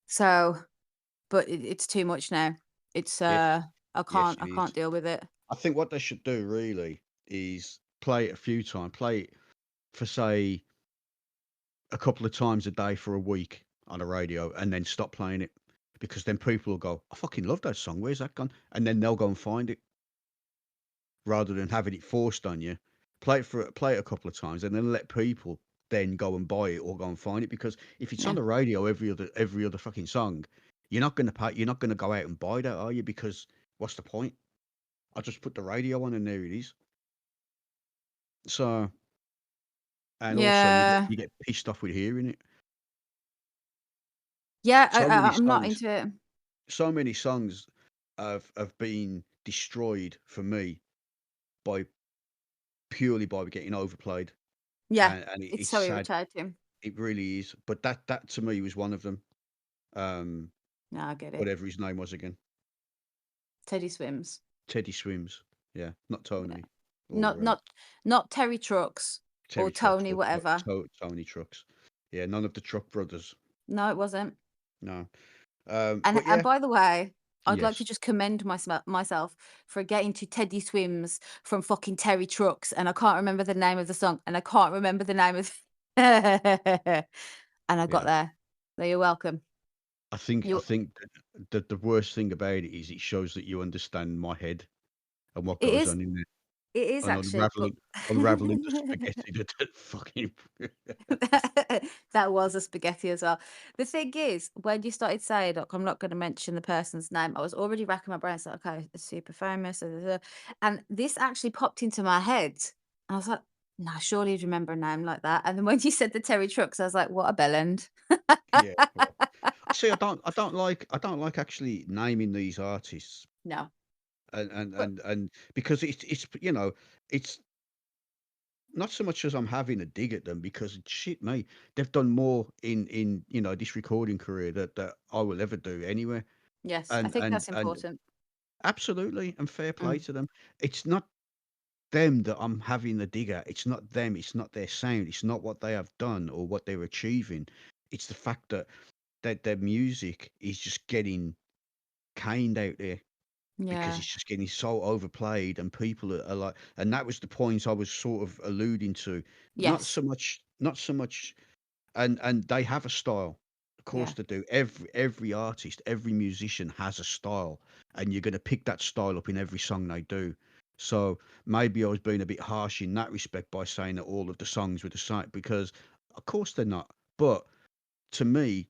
so, but it's too much now. It's Yes. Yes, I it can't is. deal with it. I think what they should do really is play it a few times, play it for say a couple of times a day for a week on a radio, and then stop playing it because then people will go, "I fucking love that song. Where's that gone?" And then they'll go and find it rather than having it forced on you. Play it a couple of times, and then let people then go and buy it or go and find it. Because if it's on Yeah, the radio every other fucking song, you're not gonna go out and buy that, are you? Because what's the point? I just put the radio on and there it is. So and also yeah, you get pissed off with hearing it. yeah. So many I'm not songs into it. so many songs have been destroyed for me by purely by getting overplayed, Yeah, and it's it's so sad. irritating. It really is. But that to me was one of them. Um, No, I get it. whatever his name was again, Teddy Swims. Teddy Swims. Yeah, not Yeah. Tony Not or not not Terry Trucks or Terry Trucks Tony or whatever. Tony Trucks. Yeah, none of the Truck brothers. No, it wasn't. No. And But yeah, by the way, I'd like to yes, just commend myself for getting to Teddy Swims from fucking Terry Trucks, and I can't remember the name of the song, and I can't remember the name of and I got yeah. there. So you're welcome. I You think the worst thing about it is it shows that you understand my head and what it goes is on in there. it is And actually, but unraveling the spaghetti that fucking that was a spaghetti as well. The thing is, when you started saying, "Look, I'm not going to mention the person's name," I was already racking my brains. Like, okay, it's super famous, da, da, da. And this actually popped into my head. I was like, "Nah, surely you'd remember a name like that." And then when you said the Terry Trucks, I was like, "What a bellend!" yeah, well, see, I don't like actually naming these artists, No, but and because it's not so much as I'm having a dig at them because shit me, they've done more in this recording career that I will ever do anyway. yes, I And think that's and important. absolutely, and fair play Mm, to them. It's not them that I'm having the dig at. It's not them. It's not their sound. It's not what they have done or what they're achieving. It's the fact that their music is just getting caned out there. because Yeah. it's just getting so overplayed and people are like, and that was the point I was sort of alluding to. Yes. Not so much, and they have a style. Of course Yeah. they do. Every artist, every musician has a style, and you're going to pick that style up in every song they do. So maybe I was being a bit harsh in that respect by saying that all of the songs were the same, because of course they're not. But to me,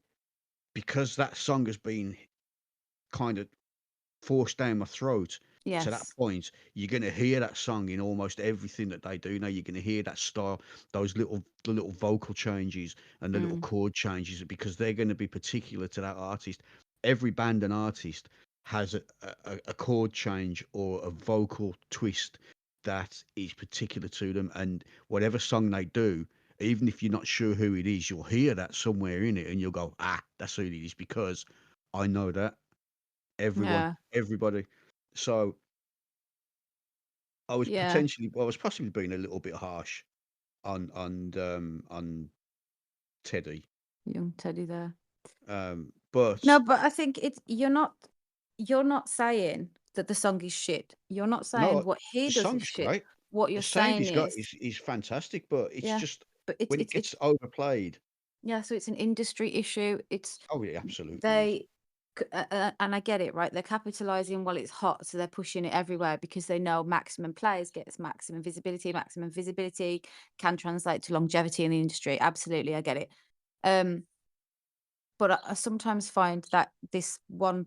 because that song has been kind of forced down my throat to that Yes. point, you're gonna hear that song in almost everything that they do now. You're gonna hear that style, the little vocal changes and the little Mm. chord changes, because they're gonna be particular to that artist. Every band and artist has a chord change or a vocal twist that is particular to them, and whatever song they do, even if you're not sure who it is, you'll hear that somewhere in it, and you'll go, ah, that's who it is, because I know that. Everyone, Yeah. everybody. So Yeah. I was possibly being a little bit harsh on Teddy. Young Teddy there. But No, but I think it's you're not saying that the song is shit. You're not saying no, what he the does is song's shit. great. What The you're sound saying he's got is, is fantastic, but it's yeah, just but when it it's gets overplayed. yeah, so it's an industry issue. It's Oh, it absolutely is. they and I get it, right? They're capitalizing while it's hot, so they're pushing it everywhere because they know maximum players gets maximum visibility. Maximum visibility can translate to longevity in the industry. Absolutely, I get it. Um, but I sometimes find that this one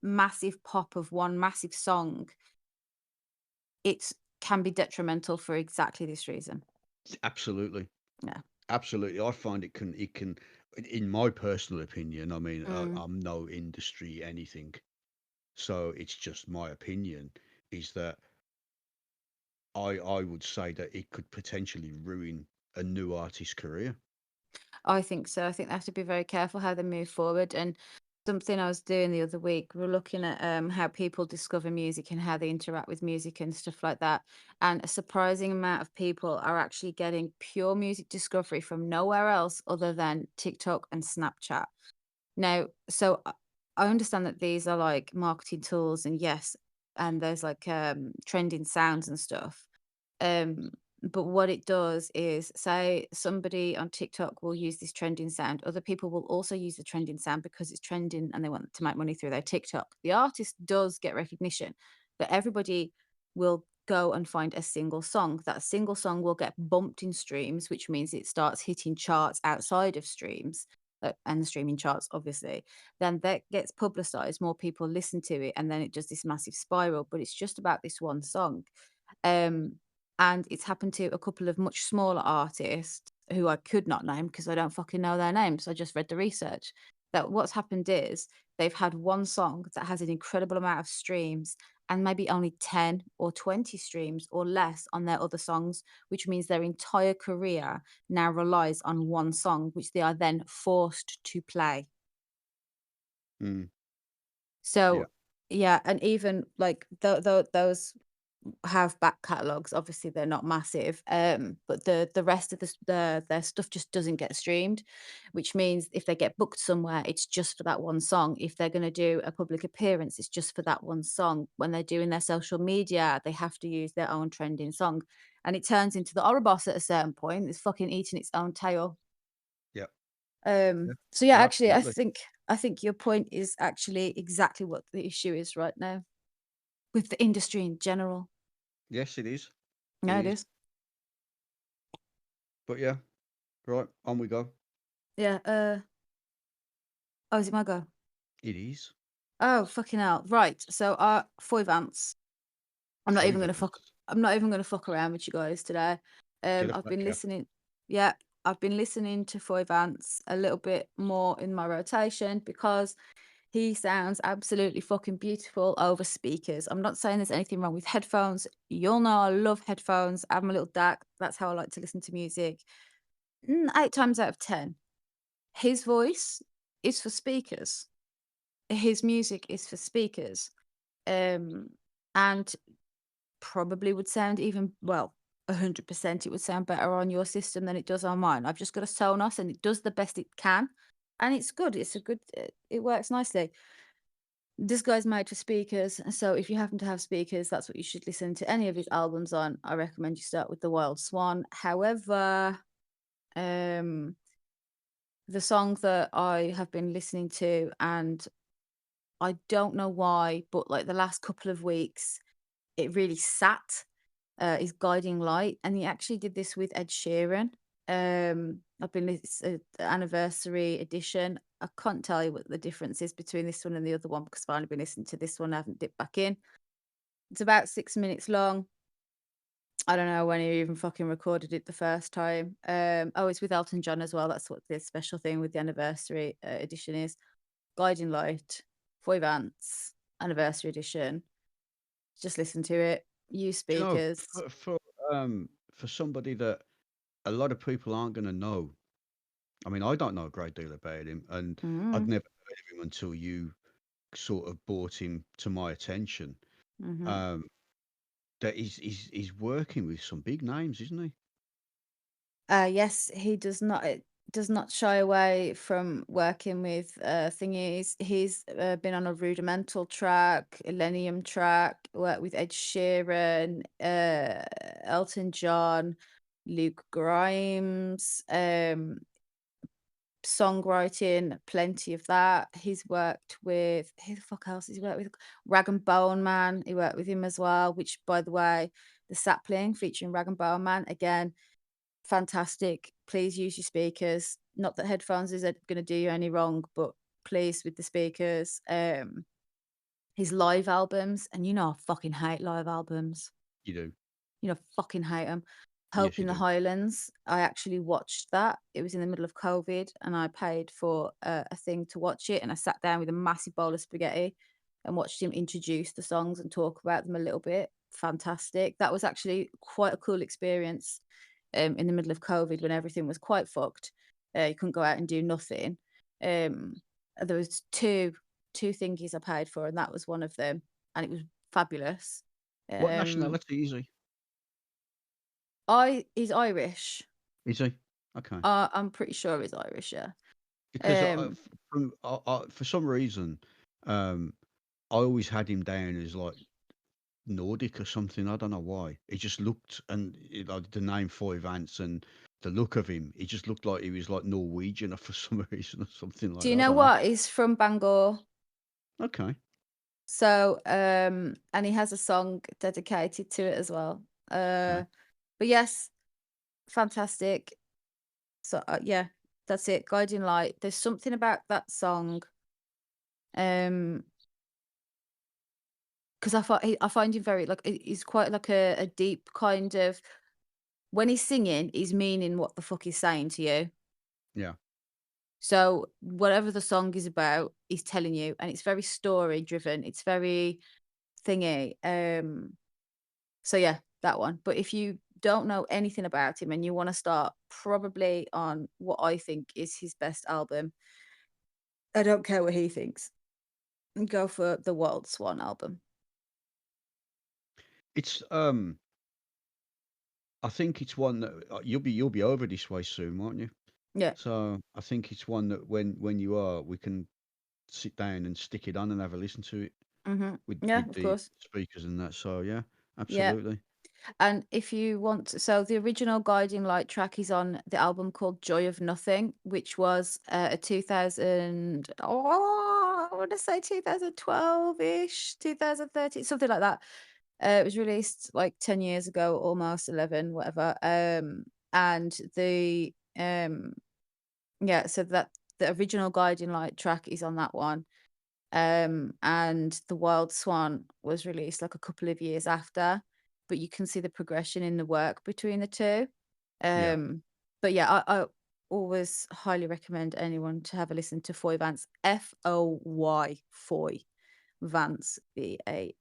massive pop of one massive song, it can be detrimental for exactly this reason. Absolutely. Yeah. Absolutely. I find it can in my personal opinion, I mean, Mm. I'm no industry anything. So it's just my opinion, is that I would say that it could potentially ruin a new artist's career. I think so. I think they have to be very careful how they move forward. And something I was doing the other week, we are looking at how people discover music and how they interact with music and stuff like that. And a surprising amount of people are actually getting pure music discovery from nowhere else other than TikTok and Snapchat. Now, so I understand that these are like marketing tools, and yes, and there's like trending sounds and stuff. Um, but what it does is, say somebody on TikTok will use this trending sound. Other people will also use the trending sound because it's trending and they want to make money through their TikTok. The artist does get recognition, but everybody will go and find a single song. That single song will get bumped in streams, which means it starts hitting charts outside of streams. And the streaming charts, obviously, then that gets publicized, more people listen to it, and then it does this massive spiral. But it's just about this one song. Um, and it's happened to a couple of much smaller artists who I could not name because I don't fucking know their names. I just read the research. That what's happened is they've had one song that has an incredible amount of streams and maybe only 10 or 20 streams or less on their other songs, which means their entire career now relies on one song, which they are then forced to play. Mm, yeah, So, yeah, and even like those have back catalogs. Obviously, they're not massive, but the rest of their stuff just doesn't get streamed, which means if they get booked somewhere, it's just for that one song. If they're going to do a public appearance, it's just for that one song. When they're doing their social media, they have to use their own trending song, and it turns into the Ouroboros at a certain point. It's fucking eating its own tail. yeah, yeah. So yeah, No, actually, absolutely. I think your point is actually exactly what the issue is right now with the industry in general. Yes, it is. It No, it is. is. But yeah, right, on we go. Yeah. Oh, is it my go? It is. Oh, fucking hell. Right. So, Foy Vance. I'm not Five even gonna fuck. votes. I'm not even gonna fuck around with you guys today. Get a I've fat been cap. listening. Yeah, I've been listening to Foy Vance a little bit more in my rotation because he sounds absolutely fucking beautiful over speakers. I'm not saying there's anything wrong with headphones. You'll know I love headphones. I'm a little DAC. That's how I like to listen to music. 8 times out of 10, his voice is for speakers. His music is for speakers. Um, and probably would sound even, well, 100% it would sound better on your system than it does on mine. I've just got a Sonos and it does the best it can. And it's good. It's a good, it works nicely. This guy's made for speakers, so if you happen to have speakers, that's what you should listen to any of his albums on. I recommend you start with The Wild Swan. However, um, the song that I have been listening to, and I don't know why, but like the last couple of weeks, it really sat, is Guiding Light, and he actually did this with Ed Sheeran. I've been it's a anniversary edition. I can't tell you what the difference is between this one and the other one because I've only been listening to this one. I haven't dipped back in. It's about 6 minutes long. I don't know when he even fucking recorded it the first time. Oh, it's with Elton John as well. That's what the special thing with the anniversary edition is. Guiding Light, Foy Vance, anniversary edition. Just listen to it. Use Do you know, speakers. for somebody that a lot of people aren't gonna know. I mean, I don't know a great deal about him, and I'd Mm, never heard of him until you sort of brought him to my attention. mhm. Um, that he's working with some big names, isn't he? Yes, he does not shy away from working with, thingies. He's, been on a Rudimental track, Illenium track, worked with Ed Sheeran, Elton John, Luke Grimes, songwriting, plenty of that. He's worked with who the fuck else has he worked with? Rag& and Bone Man, he worked with him as well, which, by the way, The Sapling featuring Rag& and Bone Man, again, fantastic. Please use your speakers. Not that headphones is gonna do you any wrong, but please with the speakers. His live albums, and you know I fucking hate live albums. You do. You know, fucking hate 'em. Hope Yes, you in the do. Highlands, I actually watched that. It was in the middle of COVID, and I paid for a thing to watch it, and I sat down with a massive bowl of spaghetti and watched him introduce the songs and talk about them a little bit. Fantastic. That was actually quite a cool experience, in the middle of COVID when everything was quite fucked. You couldn't go out and do nothing. Um, there was two thingies I paid for, and that was one of them, and it was fabulous. What Um nationality is he? He's Irish. Is he? Okay. I'm pretty sure he's Irish, yeah. Because Um, for some reason, um, I always had him down as like Nordic or something. I don't know why. He just looked, and like the name Foy Vance and the look of him, he just looked like he was like Norwegian or for some reason or something do like you that. I know don't know. what? He's from Bangor. Okay. So, and he has a song dedicated to it as well. Okay. But yes, fantastic. So, yeah, that's it. Guiding Light. There's something about that song. Um, because I find him very like he's quite like a deep kind of when he's singing, he's meaning what the fuck he's saying to you. Yeah. So whatever the song is about, he's telling you, and it's very story driven. It's very thingy. So yeah, that one. But if you don't know anything about him and you want to start probably on what I think is his best album, I don't care what he thinks. Go for the Wild Swan album. It's I think it's one that you'll be over this way soon, won't you? Yeah. So I think it's one that when you are, we can sit down and stick it on and have a listen to it Yeah, with of the course. speakers and that. So yeah, Yeah. absolutely. And if you want so the original Guiding Light track is on the album called Joy of Nothing, which was a 2000, I want to say 2012-ish, 2013, something like that. It was released like 10 years ago, almost 11, whatever. And yeah, so that the original Guiding Light track is on that one. And The Wild Swan was released like a couple of years after, but you can see the progression in the work between the two. Yeah. Um, but yeah, I always highly recommend anyone to have a listen to Foy Vance, Foy, Foy Vance, Vance,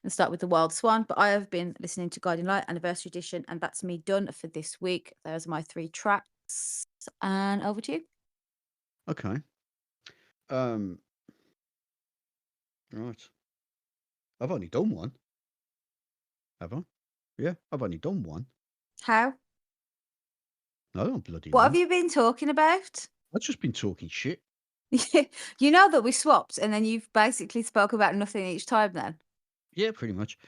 and start with The Wild Swan. But I have been listening to Guiding Light Anniversary Edition, and that's me done for this week. There's my three tracks, and over to you. Okay. Um. Right. I've only done one. Have I? Yeah. I've only done one. How? I don't bloody What have know. you been talking about? I've just been talking shit. You know that we swapped, and then you've basically spoke about nothing each time then? Yeah, pretty much.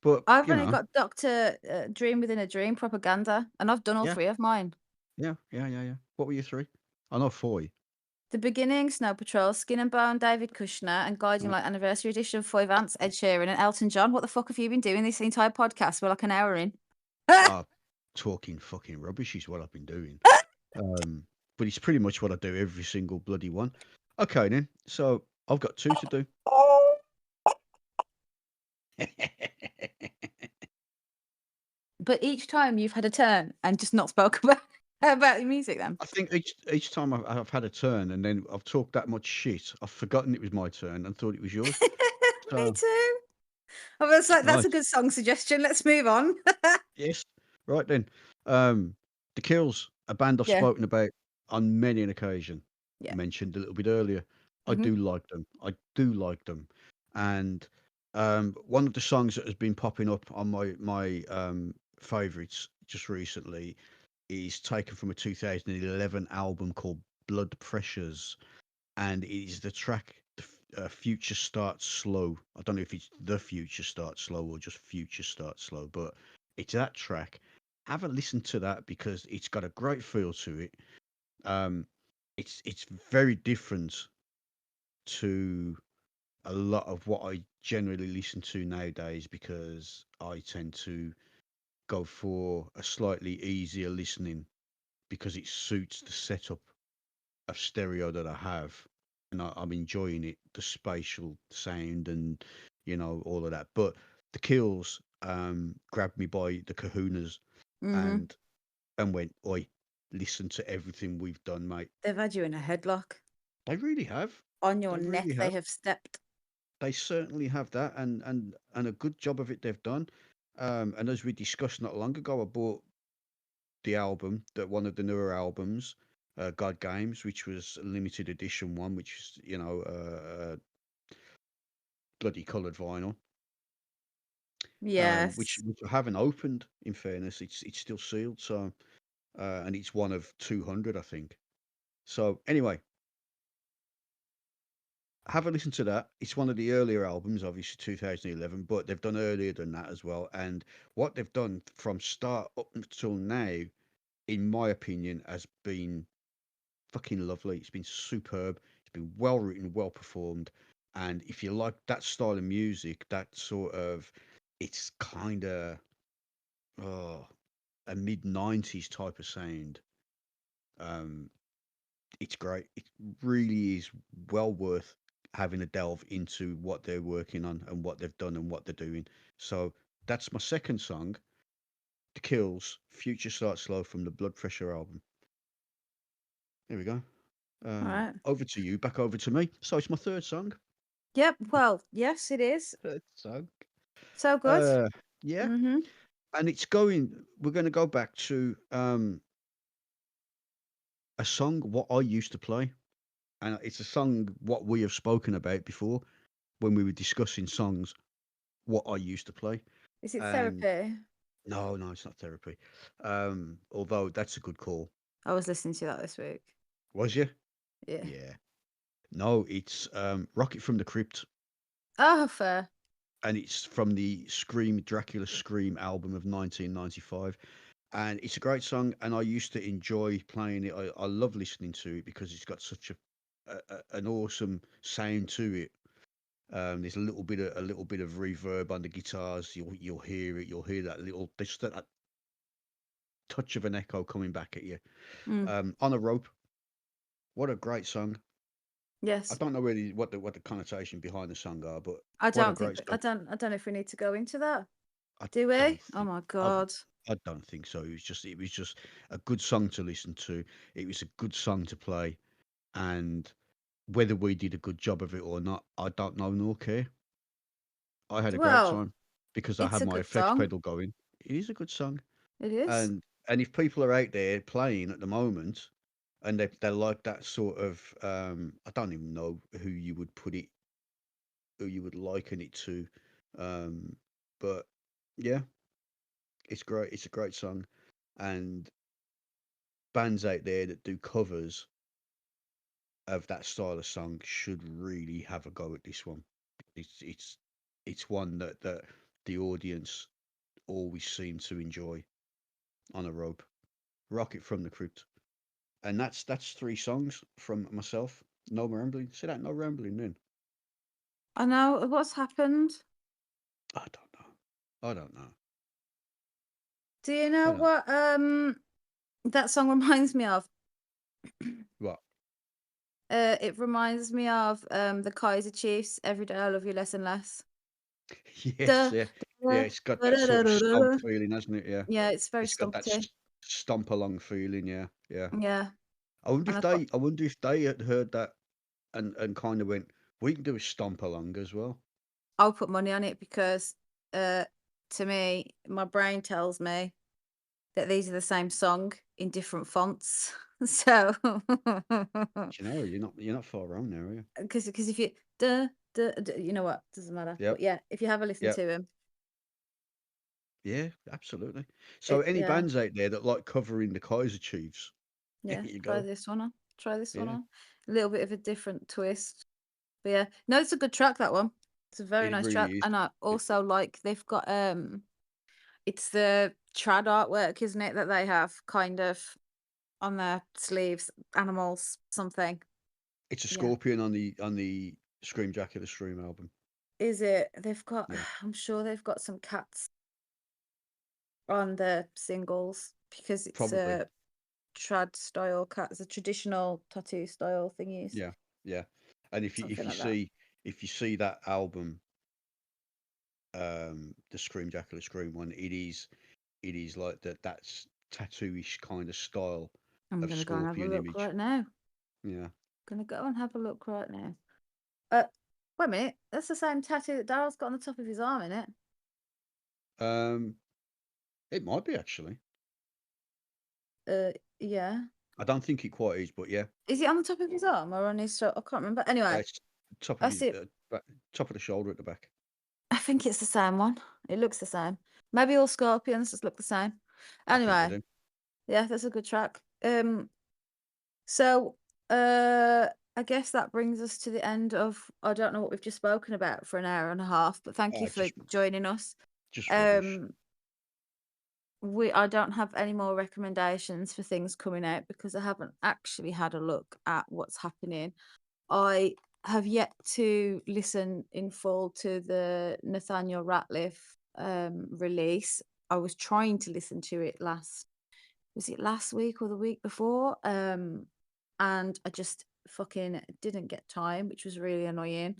But, I've you only know, got Doctor, Dream Within a Dream, Propaganda, and I've done all yeah, 3 of mine. yeah. What were your 3? I know 4. The Beginning, Snow Patrol, Skin and Bone, David Kushner, and Guiding Uh, Light Anniversary Edition, Foy Vance, Ed Sheeran, and Elton John. What the fuck have you been doing this entire podcast? We're like an hour in. uh, talking fucking rubbish is what I've been doing. Um, but it's pretty much what I do every single bloody one. Okay then, so I've got 2 to do. But each time you've had a turn and just not spoke about your music then? I think each time I've had a turn and then I've talked that much shit, I've forgotten it was my turn and thought it was yours. Me So, too. I was like, "That's right, a good song suggestion, let's move on." yes, right then. Um, The Kills, a band I've Yeah, spoken about on many an occasion, yeah. mentioned a little bit earlier. I Mhm. do like them. I do like them. And one of the songs that has been popping up on my favorites just recently is taken from a 2011 album called Blood Pressures, and it is the track Future Starts Slow. I don't know if it's The Future Starts Slow or just Future Starts Slow, but it's that track. Have a listen to that because it's got a great feel to it. Um, it's very different to a lot of what I generally listen to nowadays because I tend to go for a slightly easier listening because it suits the setup of stereo that I have, and I'm enjoying it, the spatial sound and all of that. But the Kills grabbed me by the kahunas Mhm. and went, "Oi, listen to everything we've done, mate." They've had you in a headlock. They really have. On your They really neck they have. have stepped. They certainly have that, and a good job of it they've done. And as we discussed not long ago, I bought the album, that one of the newer albums, God Games, which was a limited edition one, which is bloody coloured vinyl, which Yes. which I haven't opened. In fairness, it's still sealed, so and it's one of 200, I think. So anyway, have a listen to that. It's one of the earlier albums, obviously 2011, but they've done earlier than that as well. And what they've done from start up until now, in my opinion, has been fucking lovely. It's been superb. It's been well written, well performed. And if you like that style of music, that sort of, it's kind of oh, a mid 90s type of sound. Um, it's great. It really is well worth having a delve into what they're working on and what they've done and what they're doing. So that's my second song, The Kills, Future Starts Slow from the Blood Pressure album. There we go. Alright. Over to you, back over to me. So it's my third song. Yep, well, yes, it is. Third song. So good. Uh, yeah, Mhm. and it's going. We're going to go back to a song what I used to play, and it's a song what we have spoken about before when we were discussing songs. What I used to play, Is it and therapy? no, it's not therapy. Although that's a good call. I was listening to that this week. Was you? Yeah. Yeah. No, it's Rocket from the Crypt, Oh, fair. and it's from the Scream Dracula Scream album of 1995. And it's a great song, and I used to enjoy playing it. I love listening to it because it's got such an awesome sound to it. There's a little bit of reverb on the guitars. You'll hear it. You'll hear that little just that touch of an echo coming back at you. Mm. On a Rope. What a great song. I Yes. don't know really what the connotation behind the song are, but I what a don't think great that song. I don't know if we need to go into that. I Do don't we? Oh think my I, god. I don't think so. It was just a good song to listen to. It was a good song to play, and whether we did a good job of it or not, I don't know nor care. I had a great Well, time because I it's had a my good effects song. pedal going. It is a good song, It is. and if people are out there playing at the moment, and they like that sort of, I don't even know who you would liken it to, um, but yeah, it's great. It's a great song, and bands out there that do covers of that style of song should really have a go at this one. It's it's it's one that the audience always seem to enjoy on a rope. Rocket from the Crypt. And that's three songs from myself. No rambling. See that? No rambling then. I know what's happened. I don't know. I don't know. Do you I know don't. what that song reminds me of? What? It reminds me of the Kaiser Chiefs. Every day I love you less and less. Yes, Duh, yeah. Yeah, duh, it's got that sort of stomp da-da-da-da-da-da. feeling, hasn't it? Yeah. Yeah, it's very It's got that stumpty. stomp along feeling, yeah. Yeah. Yeah, I wonder and if they had heard that and kind of went, we can do a stomp along as well. I'll put money on it because uh, to me, my brain tells me that these are the same song in different fonts. So, Do you know, you're not far wrong there, are you? because if you duh, duh, duh, you know what, doesn't matter. But Yep. yeah, if you have a listen Yep. to him, Yeah, absolutely. So it any yeah, bands out there that like covering the Kaiser Chiefs, there yeah, you try go. this one on. Try this one Yeah, on. A little bit of a different twist. But yeah, no, it's a good track, that one. It's a very it nice track. really is. And I It, also like they've got it's the trad artwork, isn't it, that they have kind of on their sleeves, animals, something. it's a Yeah. scorpion on the Scream Jacket the Stream album. Is it? They've got Yeah, I'm sure they've got some cats on the singles because it's probably. a trad style cat. It's a traditional tattoo style thingies, Yeah, yeah. And if you if something you like that. see if you see that album, the Scream Jacket the Scream one, it is like that's tattooish kind of style I'm of gonna go and have a scorpion look image. right now. Yeah. Gonna go and have a look right now. Uh, wait a minute. That's the same tattoo that Daryl's got on the top of his arm, isn't it? Um, it might be actually. Yeah. I don't think it quite is, but yeah, Is it on the top of his arm or on his I can't remember. Anyway, it's top of I his see. top of the shoulder at the back. I think it's the same one. It looks the same. Maybe all scorpions just look the same. I think they Anyway, do. yeah, that's a good track. So uh I guess that brings us to the end of I don't know what we've just spoken about for an hour and a half, but thank you Uh, for just joining us. just rubbish. Um I don't have any more recommendations for things coming out because I haven't actually had a look at what's happening. I have yet to listen in full to the Nathaniel Ratliff release. I was trying to listen to it was it last week or the week before? And I just fucking didn't get time, which was really annoying.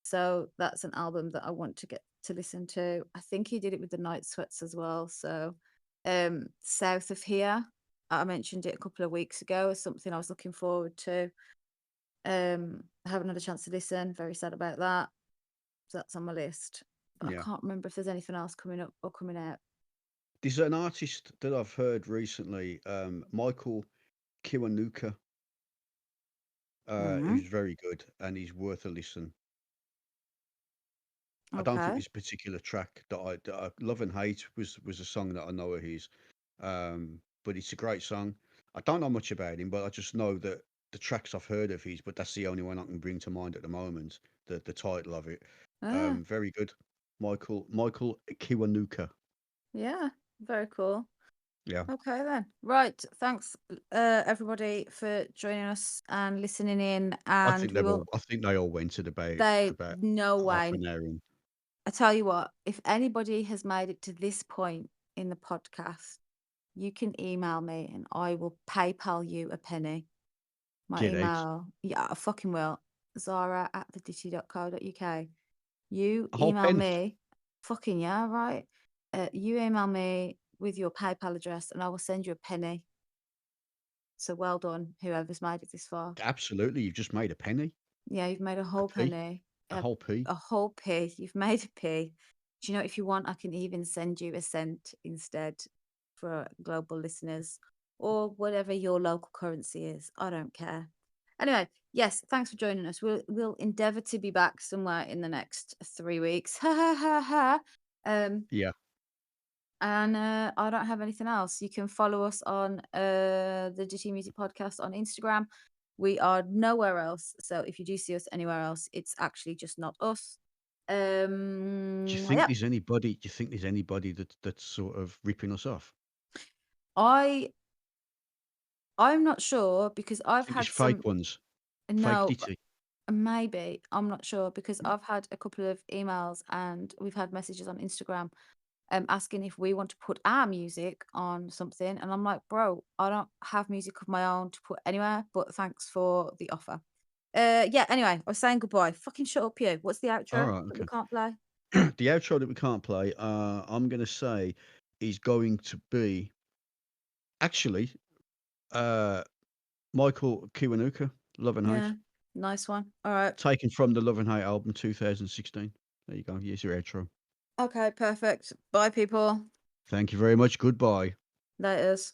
So that's an album that I want to get to listen to. I think he did it with the Night Sweats as well. So South of Here, I mentioned it a couple of weeks ago as something I was looking forward to. I haven't had a chance to listen. Very sad about that. So that's on my list. But I Yeah. can't remember if there's anything else coming up or coming out. There's an artist that I've heard recently, Michael Kiwanuka, who's Mm, very good and he's worth a listen. I don't think okay. this particular track that I Love and Hate was a song that I know of his, but it's a great song. I don't know much about him, but I just know that the tracks I've heard of his, but that's the only one I can bring to mind at the moment. The title of it, Ah, very good. Michael Kiwanuka. yeah. Very cool. Yeah, Okay then. Right. Thanks, everybody, for joining us and listening in. And we will. I think they all went at about They about no half way. an hour in. I tell you what. If anybody has made it to this point in the podcast, you can email me and I will PayPal you a penny. My Get out. email, yeah, I fucking will. Zara@theditty.co.uk. You A whole email penny. me, fucking yeah, right? You email me with your PayPal address and I will send you a penny. So well done, whoever's made it this far. Absolutely, you've just made a penny, Yeah, you've made a a whole p, penny, a whole p. a whole p. You've made a p. Do you know, if you want, I can even send you a cent instead for global listeners or whatever your local currency is. I don't care. Anyway, yes, thanks for joining us. We'll endeavour to be back somewhere in the next 3 weeks. Ha ha ha ha. Um, Yeah, and I don't have anything else. You can follow us on the GT Music Podcast on Instagram. We are nowhere else. So if you do see us anywhere else, it's actually just not us. Yeah. Do you think there's anybody that's sort of ripping us off? I I'm not sure because Do you I've think there's had fake some. ones? Fake No, ditty? maybe. I'm not sure because I've had a couple of emails and we've had messages on Instagram asking if we want to put our music on something. And I'm like, bro, I don't have music of my own to put anywhere, but thanks for the offer. Yeah, anyway, I was saying goodbye. Fucking shut up, you. What's the outro Alright, that we okay. can't play? The outro that we can't play, I'm gonna say is going to be actually, uh, Michael Kiwanuka, "Love and Hate," Yeah, nice one. All right. taken from the Love and Hate album 2016. There you go. Here's your outro. Okay, perfect. Bye, people. Thank you very much. Goodbye. Laters.